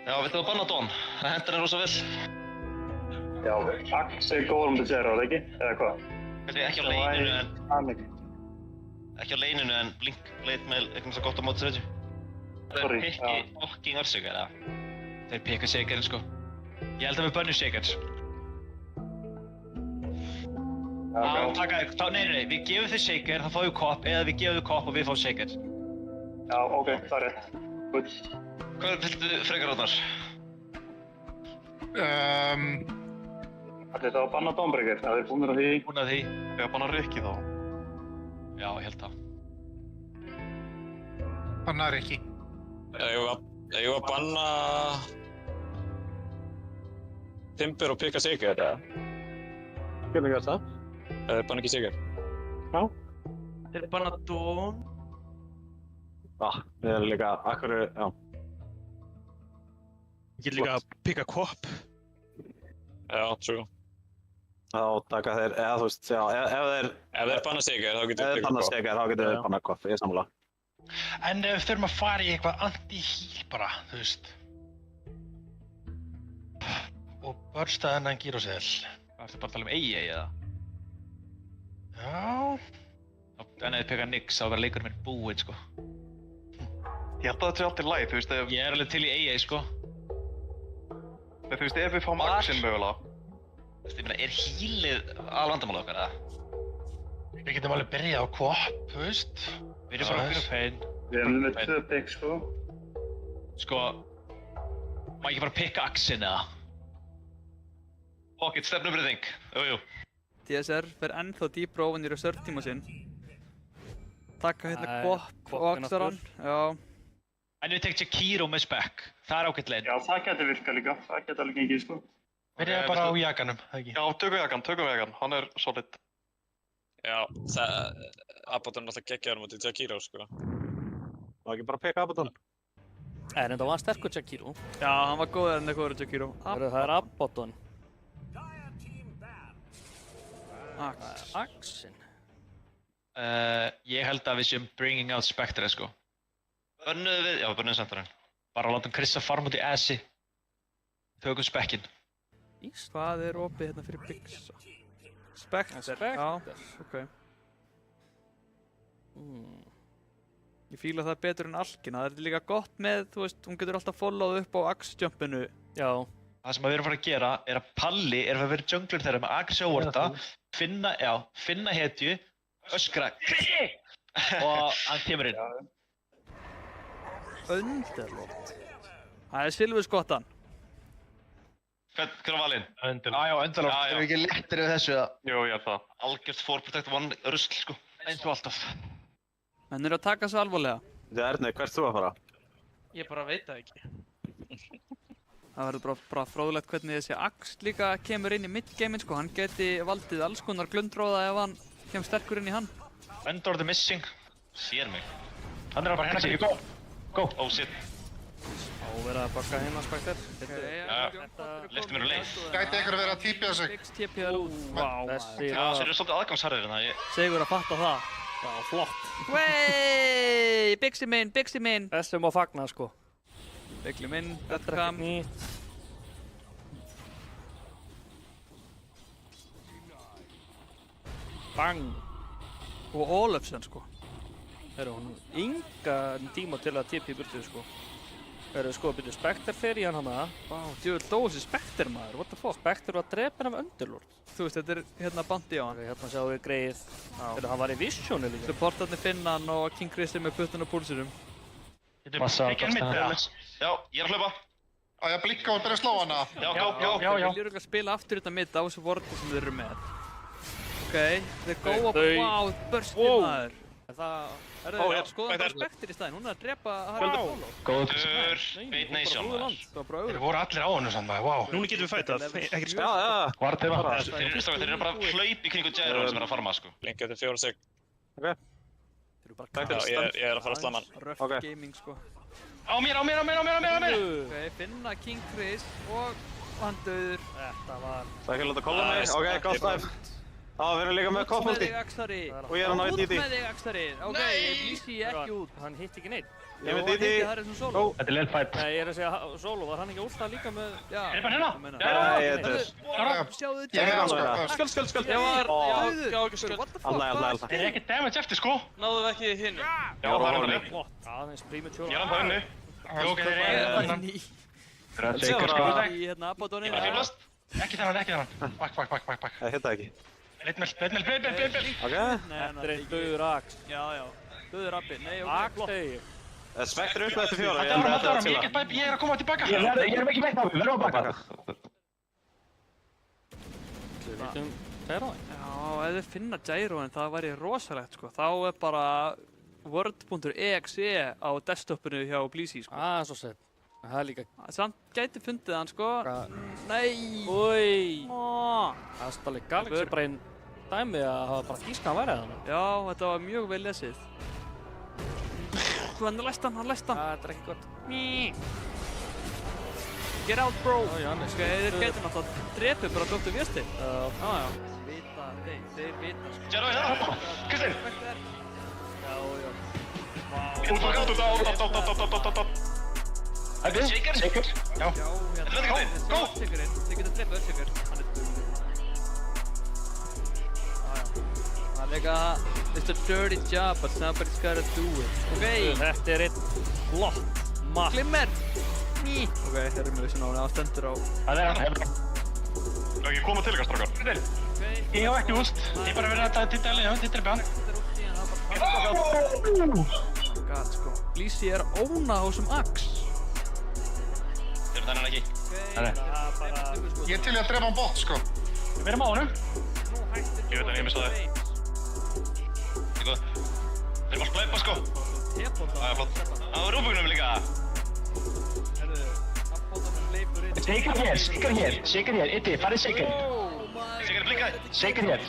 Já, við þurfum að banna Dawn. Það hendur henni rosa vel. Já, Axe er góður um Gyro, eða ekki? Eða hvað? Ekki á leininu en Blink Blade Mail eitthvað svo gott á móti þessu. Það er pikki fucking Earthshaker, eða? Þeir pikka Shakerinn, sko. Ég held að við bönnum Shakers. Nei, við gefum þið Shaker, þá fáum við Cop, eða við gefum þið Cop og við fáum Shaker. Já, ok, það er rétt. Good. Hvað viltu frekar átnar? Ætli það að banna Dawnbreaker, það er búinir að því. Búinir að því. Ég að banna Rikki þá. Já, ég held það. Banna Rikki. Ég var að banna Timber og pikka Shaker, eða? Hvernig gert það? Banna ekki Shaker. Já. Þeir banna Dawn. Við erum líka, já. Ég get líka að pikka Cop. Já, true. Þá taka þeir, eða þú veist, já, ef þeir banna Shaker, þá getur við banna Shaker, þá getur við banna Cop, ég er sammála. En ef við þurfum að fara í eitthvað anti-heal bara, þú veist. Og börsta þennan Gyroseðil. Það ertu bara að tala um AA, eða? Já. En ef þið pekka Nix, þá verður leikurinn minn búinn, sko. Ég held að þetta sé alltaf læg, þú veist, ef... Ég er alveg til í AA, sko. Þú veist, ef við fáum Axin mögulega. Þú veist, ég meina, er healið að vandamála okkar, eða? Við getum alveg byrjað á Cop, þú veist. Við erum bara að byrja á Pain. Við erum með 2 pick, sko. Sko, má ekki bara pikka Axin, eða? Fuck it, stefnubreyting. Jú. TSR fer ennþá dýpra ofan í reserve tíma sinn. Taka hérna Cop og Axaran, já. En við tekjum Jakiro með spec. Það er ágætt leið. Já, það getur virkað líka. Það getur alveg gengið, sko. Byrjaði bara á jakanum, það ekki? Já, tökum jakan. Hann er solid. Já, Abaddon er alltaf geggjaður mútið Jakiro, sko. Má ekki bara pikka Abaddon? En það var sterkur Jakiro. Já, hann var góður en það góður Jakiro. Það er Abaddon. Axin. Ég held að við séum bringing out Spectre, sko. Bönnuðu við? Já, við bönnuðum Sentinel. Bara látum Krissa farm út í Assi. Tökum Spekkinn. Hvað er opið hérna fyrir Byggsa? Spectre, já, ok. Ég fíla það betur en Alkina. Það er líka gott með, þú veist, hún getur alltaf followað upp á Axe-jumpinu. Já. Það sem við erum að fara að gera er að Palli er að vera jungler þeirra með aggressívorta, finna hetju, öskra KRISSI! Og hann kemur inn. Underlord. Það er Silfurskottan. Hver var valinn? Já, Öndelort. Erum við ekki léttir við þessu eða? Jú, ég held það. Algjört 4 Protect 1 rusl, sko. Eins og alltaf. Menn eru að taka þessu alvarlega. Erni, hvert þú að fara? Ég bara veit það ekki. Það verður bara fróðlegt hvernig þessi Axe líka kemur inn í mid-gamein sko. Hann geti valdið alls konar glundróða ef hann kemur sterkur inn í hann. Öndelort er missing. Sér mig. Hann er bara hérna sig, go! Oh shit. Á verið að bakka hérna Spectre. Lyfti mér leið. Gæti einhver verið að típja sig? Fix TPR út. Já, þeir eru svolítið aðgangsharðir hérna. Sigur að fatta það. Já, flott. Wey! Bixi minn! Þessum má fagna sko. Bixi minn, þetta er ekkert nýtt. Bang! Og Olofsson sko. Herru, hún enga tíma til að tipa í burtu sko. Herru, sko, byrju, Spectre fer í hann hana. Vá, djúvel dó þessi Spectre maður, what the fuck? Spectre var að drepa hann af Underlord. Þú veist, þetta er hérna bounty á hann. Hérna sjáum við greið. Herru, hann var í Visioni líka. Supportarnir finna hann og King Chris er með puttun og púlsurum. Massa að kasta. Já, ég er að hlaupa. Á ég að blikka og byrja að slá hana? Já. Þeir vilja örugglega spila aftur þetta mitt á þessu vorti sem þeir eru með. Ok, þeir góa upp, wow, burstið maður. Skoða bara Spectre í staðinn, hún er að drepa Harry Solo. Góður, Fate Nation maður. Þeir voru allir á hennu samt maður, wow. Núna getum við fætað, ekkert spil. Þeir eru bara að hlaupa í kringu Gyro sem er að farma sko. Blinka til 4 sig. Ok. Ég er að fara að slamma hann. Rough gaming sko. Á mér! Ok, finna King Chris og hann döður. Þetta var... Það er ekki að láta kolla mig, ok, gott stæf. Já, við erum líka með koppmulti. Og ég er hann á Út DD. með þig, Axari. Ok, ég blísi ekki út. Hann hitt ekki neitt. Ég er með DD. Það er svona Solo. Þetta er lill fight. Nei, ég er að segja Solo, var hann ekki últað líka með... Já. Er bara hérna? Nei, ég er döður. Sjáðu Ég er hann sko. Skuld. Ég var ekki skuld. What the fuck? Þeir eru ekkert damage eftir sko. Náðu við ekki hinn. Já, það er henni. Aðeins premature. Ég er hann henni. Ok, þeir eru hennan. Þeir eru að segja sko. Í hérna Abaddoni. Ekki þennan. Back. Það hitta ekki. Leitmel. Ok. Þetta er einn döður Axe. Já. Döður Abbi. Nei, ok, Axe flott. segir. Spectre upp eftir 4. Halda áram, ég er að koma tilbaka. Ég er ekki veit á mig, verðum að baka. Við vitum þeirra það. Já, ef þið finna Gyroin, það væri rosalegt sko. Þá er bara word.exe á desktopinu hjá Blísi sko. Svo sett. Það er líka... Samt gæti fundið hann sko. Nei! Úi! Það er alveg Galaxy Brain dæmi að hafa bara gíska hann værið hann. Já, þetta var mjög vel lesið. Hann læst hann. Þetta er ekki gott. Get out, bro! Já, Ok, þeir gæti náttúrulega drepið bara Dr. Vjösti. Já. Þeir vita sko. Gyro, hérna! Kristin! Já. Shaker? Já. Þetta er ekki Go! Þið geta drepið Össeker. Hann er duglegur. Það er líka... It's a dirty job, but somebody's gotta do it. Ok! Þetta er einn flott mapp. Glimmer! Ok, þeir eru með þessu náni, það stendur á... Það er hann. Vil ekki koma til ykkar, strákar? Ég hef ekki úst. Ég er bara verið að titla hann. God, sko. Blísi er óna á þessum Axe. Þeir eru þennan ekki. Ég er til í að drepa hann bot sko. Við erum á honum. Ég veit að ég missa þau. Þeir eru bara að splæpa sko. Það er flott. Það var rúbugnum líka. Shaker hér, Iddi, farið Shaker. Shaker blikkaði. Shaker hér.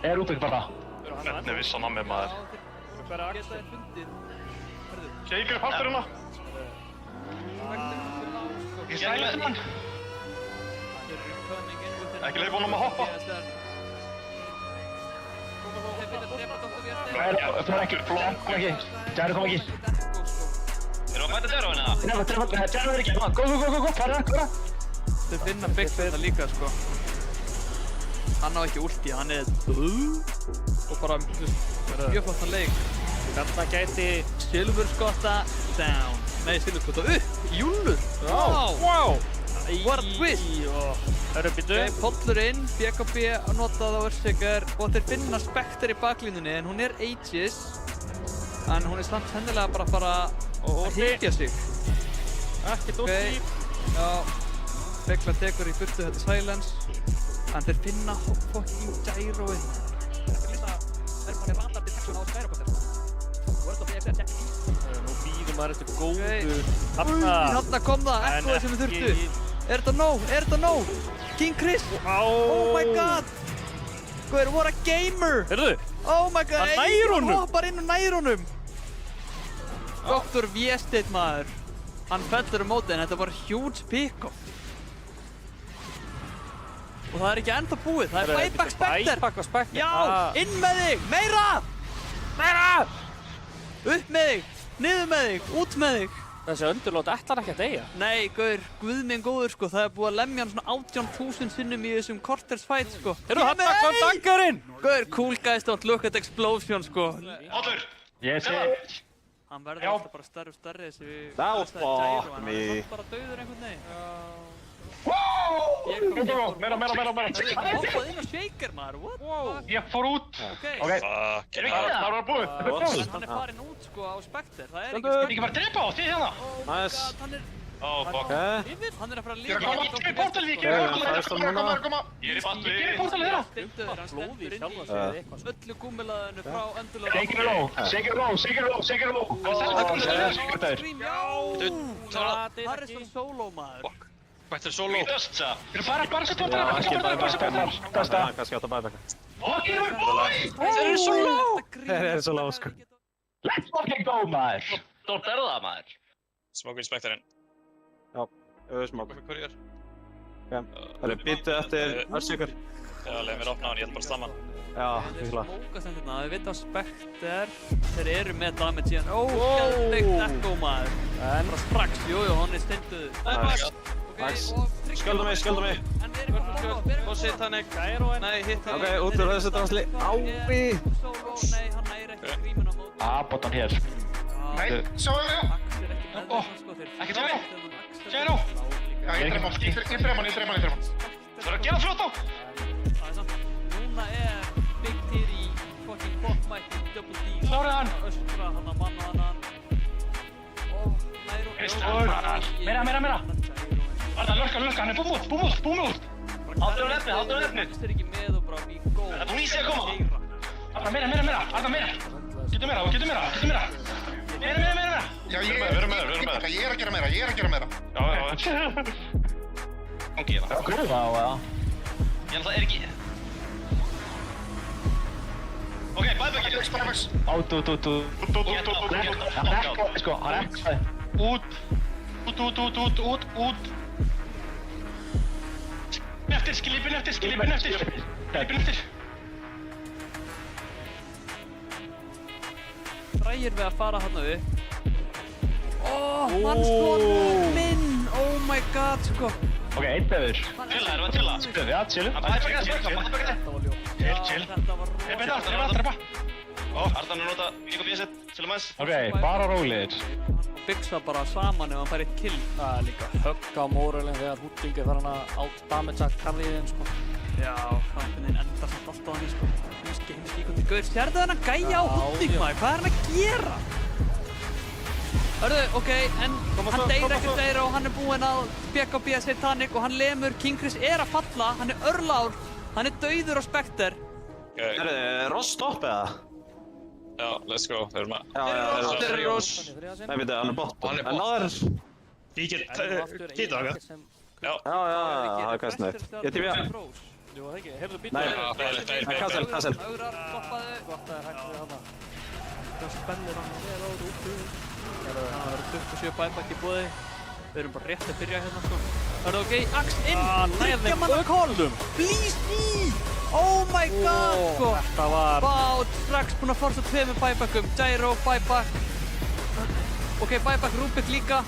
Er Rúbik bara. Hvernig vissan hann með maður? Shaker er partur hérna. Ég stæla hann. Ekki leifa honum að hoppa. Það er ekki, kom ekki. Gyro kom ekki. Erum við að bæta Gyro hérna? Gyro er ekki, go, fara. Þeir finna Big þetta líka sko. Hann á ekki ulti, hann er... Og bara mjög flottan leik. Þarna gæti... Silfurskotta down. Nei, silfurskotta upp! Júllur! Wow! What a twist! Ok, pollur inn, BKB notað á Örsseker og þeir finna Spectre í baklínunni en hún er Aegis. En hún er samt hennilega bara að fara að hitja sig. Ekkert úr því. Já. Begla tekur í burtu þetta silence. En þeir finna fucking gyroið. Þetta er bara radar detection á Skyrocopter. Word of EFC að checka í. Nú býðum maður eftir góðu. Þarna kom það, ekkoðið sem við þurftu. Er þetta nóg? King Chris! Oh my god! Guður, what a gamer! Heyrðu! Oh my god! Hann nær honum! Hann hoppar inn og nær honum! Dr. Viesteinn maður. Hann fellur mótið en þetta var huge pick-off. Og það er ekki ennþá búið, það er buyback Spectre! Buyback og Spectre? Já! Inn með þig! Meira! Upp með þig! Niður með þig! Út með þig! Þessi öndurlót ætlar ekki að deyja. Nei, guður, guð minn góður sko, það er búið að lemja hann svona 18.000 sinnum í þessum quarters fight sko. Heyrðu, hann kom dangarinn! Guður, cool guys don't look at explosion sko. Hollur! Yes, yes. Hann verður alltaf bara stærri og stærri þessi... Now fuck me. Hann er bara dauður einhvern veginn. Meira. Hann hoppaði inn á shaker maður, what? Ég fór út. Ok. Það var búið. Hann er farinn út sko á Spectre, það er Ég ekki bara að drepa á því hérna. Nice. Oh, fuck. Hann er að fara að lifa. Ég er portalið. Ég er portalið hérna. Blóði í sjálfa sig eða eitthvað. Öllu gúmilaðinu frá öndurlega. Shaker low. Harrison solo maður. Bættir solo. Bara svo portalið. Kannski átt að bæta. Þeir eru solo. Þeir eru solo, sko. Let's fucking go, maður. Stórt er það, maður. Smoke inspektorinn. Já, smók. Courier. Það er bitið eftir Örsíkur. Já, leið mér opna hann, ég ætla bara að slamma hann. Já, vikla. Smókast hérna, við veitum að Spectre, þeir eru með damage í hann. Geðveikt echo maður. Bara strax, jújú, hann er steinduð. Skjöldu mig. En er eitthvað að follow, Og Satanic. Nei, hitt hann. Ok, út úr þessu drasli. Ái! Nei, hann næri ekki gríminn á móti. Bottan hér. Nei, svo er það. Ekki Gyro. Já, ég dref hann. Ég dref hann. Það er að gera fljótt á. Núna er Big Titty fucking Botmite Double D. Klárið hann. Öskra hann að manna hann. Meira. Arna, lurka, hann er búm út. Haldur á nefnið. Það er ekki með og bara be go. Það er búin í sig að koma. Arna, meira. Arna, meira. Getur meira. Meira. Já, ég er að gera meira. Já. Gangi ég það. Já. Ég er ekki. Ok, bæðbækir. Út. Sko, hann er ekki. Út. Skilipin eftir. Frægir við að fara þarna upp. Mannskotnum minn! Oh my god, sko. Ok, einn beður. Chilla. Spilum. Chill. Ég betur aftur, ég var Ardan er nota líka bjöðsett, chillum aðeins. Ok, bara rólegir. Hann byggsa bara saman ef hann fær eitt kill. Það er líka högg á móralinn þegar Hútting er farin að out-damagea carryinn, sko. Já, kampinn endar samt alltaf hann í, sko. Heimskíkundi gaur. Sérðu þennan gæja á Hútting, maður? Hvað er hann að gera? Hörðu, ok, en hann deyr ekkert deyra og hann er búinn að peka á BS Satanic og hann lemur. King Chris er að falla, hann er örlár, hann er dauður á Spectre. Ross stopp eða? Já, let's go, þeir eru með. Já, þeir eru Ross. Nei, veit hann er bottom. En náður... Ég get það. Já, það er hvað snögt. Ég tími að... Jú, það ekki, heyrðu býta. Nei, cancel. Ögrar, stoppaðu. Gott að það er hægt við hana. Það spennir hann vel á úti. Það verður 27 buyback í boði. Við erum bara rétt að byrja hérna, sko. Það er ok, Axe inn! Tryggja manna call! Please me! Oh my god, sko! Þetta var... Vá, strax búinn að forsa 2 buybackum. Gyro, buyback. Ok, buyback Rubik líka.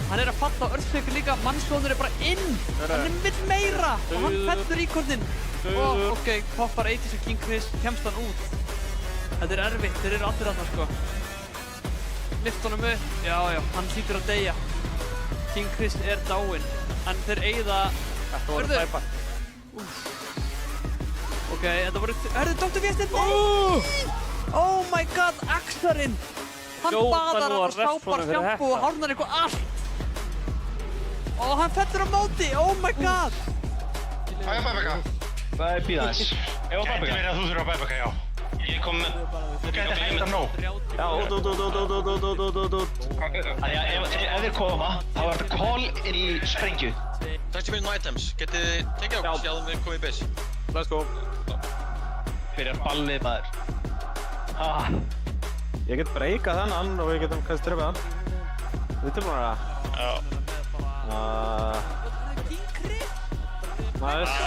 Hann er að falla á Earthquake líka. Mannsvonur er bara inn! Hann vill meira! Og hann fellur íkorninn. Ok, poppar 80 King Chris. Kemst hann út. Þetta er erfitt, þeir eru allir þarna, sko. Lift honum upp. Já, hann hlýtur að deyja. King Chris er dáinn. En þeir eyða... Þetta voru buyback. Ok, þetta voru... Hörðu, Dr. Viesteinn! Oh my god, Axarinn! Hann baðar hann og sápar sjampo og hárnar eitthvað allt! Ó, hann fellur á móti, oh my god. Hæ, Bæbeka. Það er bíða þess. Gæti verið að þú þurfa að Bæbeka, já. Ég kom með... Þú gæti hægt að nóg. Já, út. Þannig að ef þeir koma, þá er þetta call inn í sprengju. 60 mínútur items, getið þið tekið okkur síðan við komum í base? Let's go. Byrjar ballið, maður. Ég get breykað þennan og við getum kannski trippið hann. Við tilbúinir það? Já. Nice.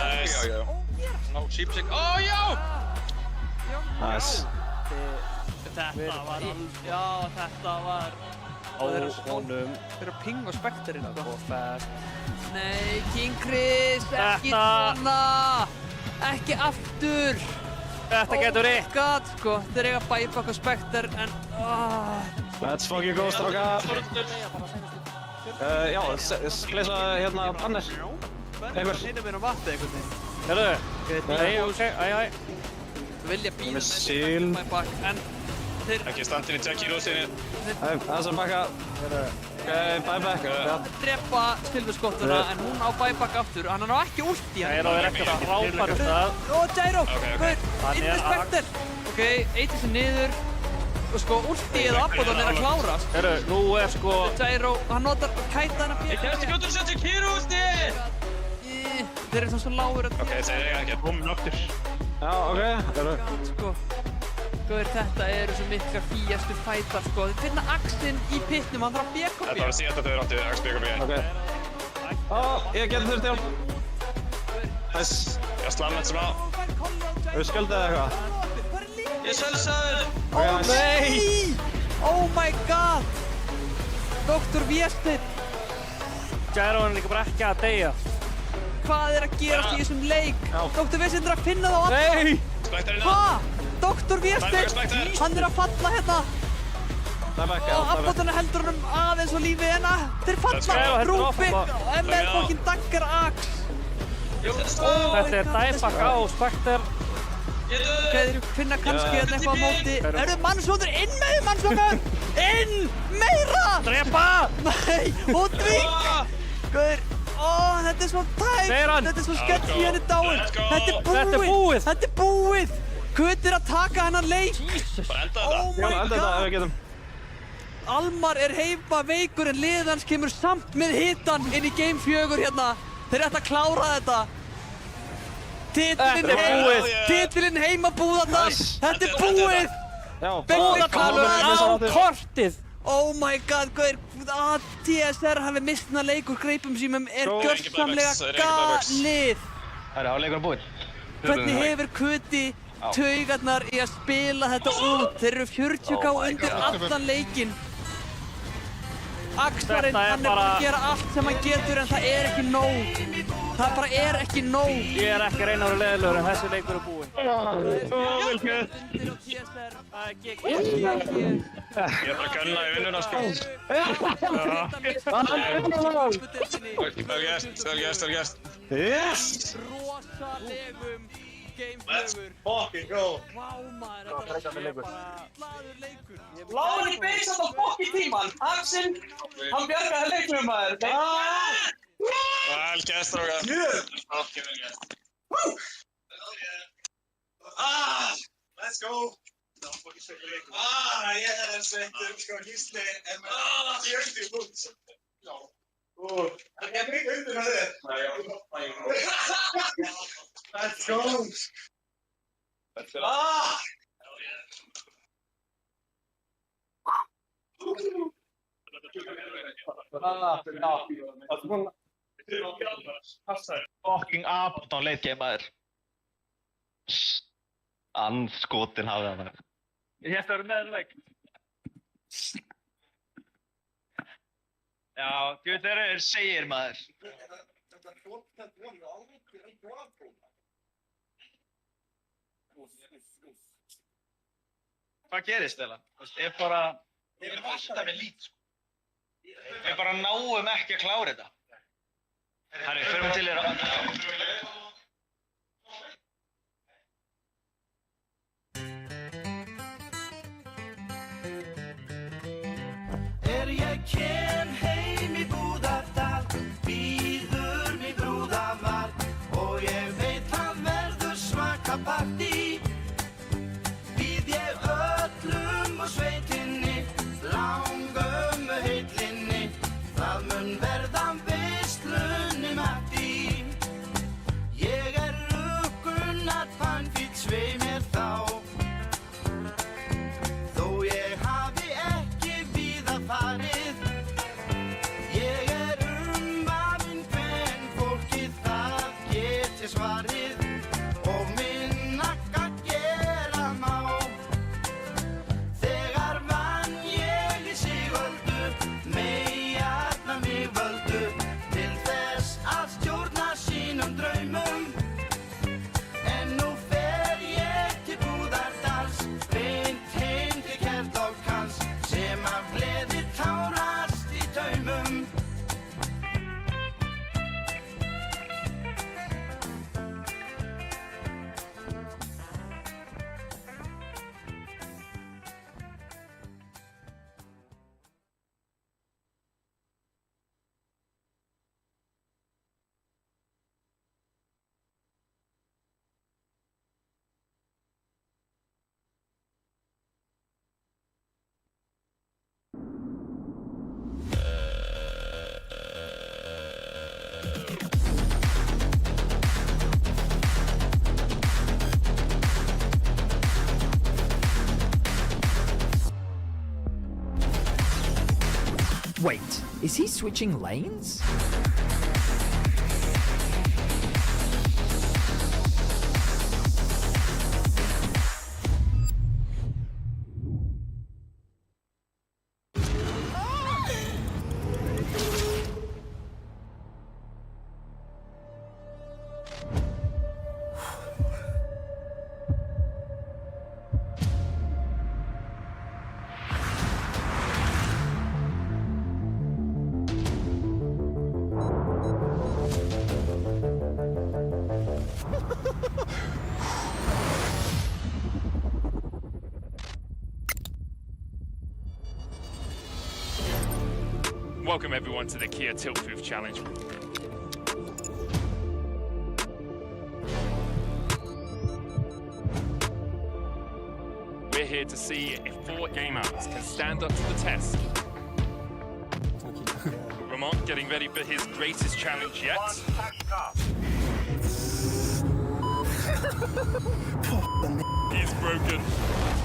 Ná, sheepsig. Ó, já! Nice. Þetta var Á honum. Þeir eru ping og spekterinn, sko. Og fast. Nei, King Chris, ekki svona! Ekki aftur! Þetta getur Oh my god, sko. Þeir eiga bæbak og spekter, en... Let's fucking go, strákar. Já, pleysa hérna banner. Einhver. Hinum er á vatni einhvern veginn. Herðu? Nei, ok, æ. Vilja bíða með síl. bæbak, en þeir... Ekki standin í Jackie Rósinni. Það sem baka. Bæbak. Drepa silfurskottuna, en hún á bæbak aftur. Hann á ekki ulti. Gyro er ekki að frábæra það. Ó, Gyro! Guð, Hann inn með spekter. Ok, eittir sig niður. Og sko, ultið og Abaddon er að klárast. Herru, nú er sko... Gyro, hann notar kætaðan að Ég kemst ekki út og setja Kiro ulti! Þeir eru svo lágur að... Ok, þeir eiga ekki að búmin aftur. Já, ok. Sko, Guður, þetta eru svo mikla fíastu fætar, sko. Þeir finna Axinn í pitnum, hann þarf að BKB. Þetta var síðan að þau áttu Axe BKB. Ok. Ég getur þurft hjálp. Nice. Ég slamma þetta smá. Hefur skuldið eitthvað? Ég selsaður! Nei! Oh my god! Dr. Viesteinn! Gyro er líka bara ekki að deyja. Hvað er að gerast í þessum leik? Dr. Viesteinn er að finna þá alla! Nei! Spekterinn að! Hvað? Dr. Viesteinn! Hann er að falla hérna! Og Abaddon heldur honum aðeins á lífi hérna! Þeir falla! Rúbik með fokkin daggar Axe! Þetta er dæbak á Spectre. Ok, þeir finna kannski hérna eitthvað á móti. Eru mannsvondur inn með þið, mannsvondur! Inn! Meira! Drepa! Nei! Hútving! Guður, þetta er svo tæmt! Þetta er svo sketchy, hann er dáinn! Þetta er búið! Þetta er búið! Guður er að taka hennan leik! Bara enda þetta! Oh my enda þetta ef við getum. Almar er heifa veikur en liðið hans kemur samt með hitan inn í Game 4 hérna. Þeir ætla að klára þetta. Titlinn heima búðarnar. Þetta er búið! Búðarnar á kortið! Oh my god, Guður, að TSR hafi mistna leik úr greipum sínum er gjörsamlega galið. Það er áleikur búinn. Hvernig hefur Kuti taugarnar í að spila þetta út? Þeir eru 40k undir allan leikinn. Axlarinn, hann er bara að gera allt sem hann getur en það er ekki nóg. Það bara er ekki nóg. Ég er ekki að reyna að vera leiðilegur en þessi leikur er búinn. Vel gert. Ég er bara að gunna í vinnuna, sko. Vel gert. Yes! Rosalegum Game 4. Let's fucking go. Vá maður, þetta er bara glaður leikur. Láður í base á fokki tíman. Axinn, hann bjargaði leiknum maður. Vel gert, strákar. Fucking vel gert. Let's go. Ég er sveittur, sko, Gísli er með 40 punkt. Það er mikið undir með þér. Let's go. Fucking Abaddon leitgeimaður. Andskotin hafði hann. Ég hélt að vera meðleik. Já, þú þeir eru segir maður. Hvað gerist þeirra? Ég bara... Ég er alltaf með lít, sko. Við bara náum ekki að klára þetta. Herri, förum til þér að... Ég kem heim í Búðardal, Wait, is he switching lanes? Welcome everyone to the Kia Tiltbooth Challenge. We're here to see if 4 gamers can stand up to the test. Ramon getting ready for his greatest challenge yet. He's broken.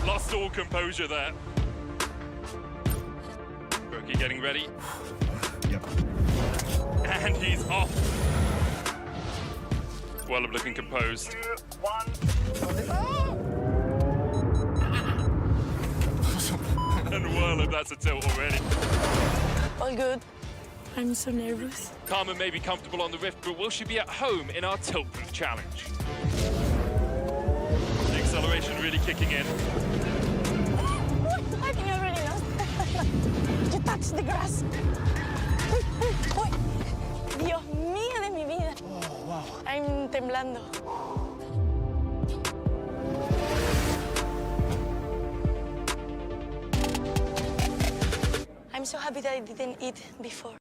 Lost all composure there. Brokey getting ready. Yep. And he's off. Well, looking composed. 2, 1. And Whirlup, that's a tilt already. All good. I'm so nervous. Carmen may be comfortable on the rift, but will she be at home in our Tiltbooth Challenge? The acceleration really kicking in. I think I already know. You touched the grass. Uy, Dios mío de mi vida. Oh, wow. I'm temblando. I'm so happy that I didn't eat before.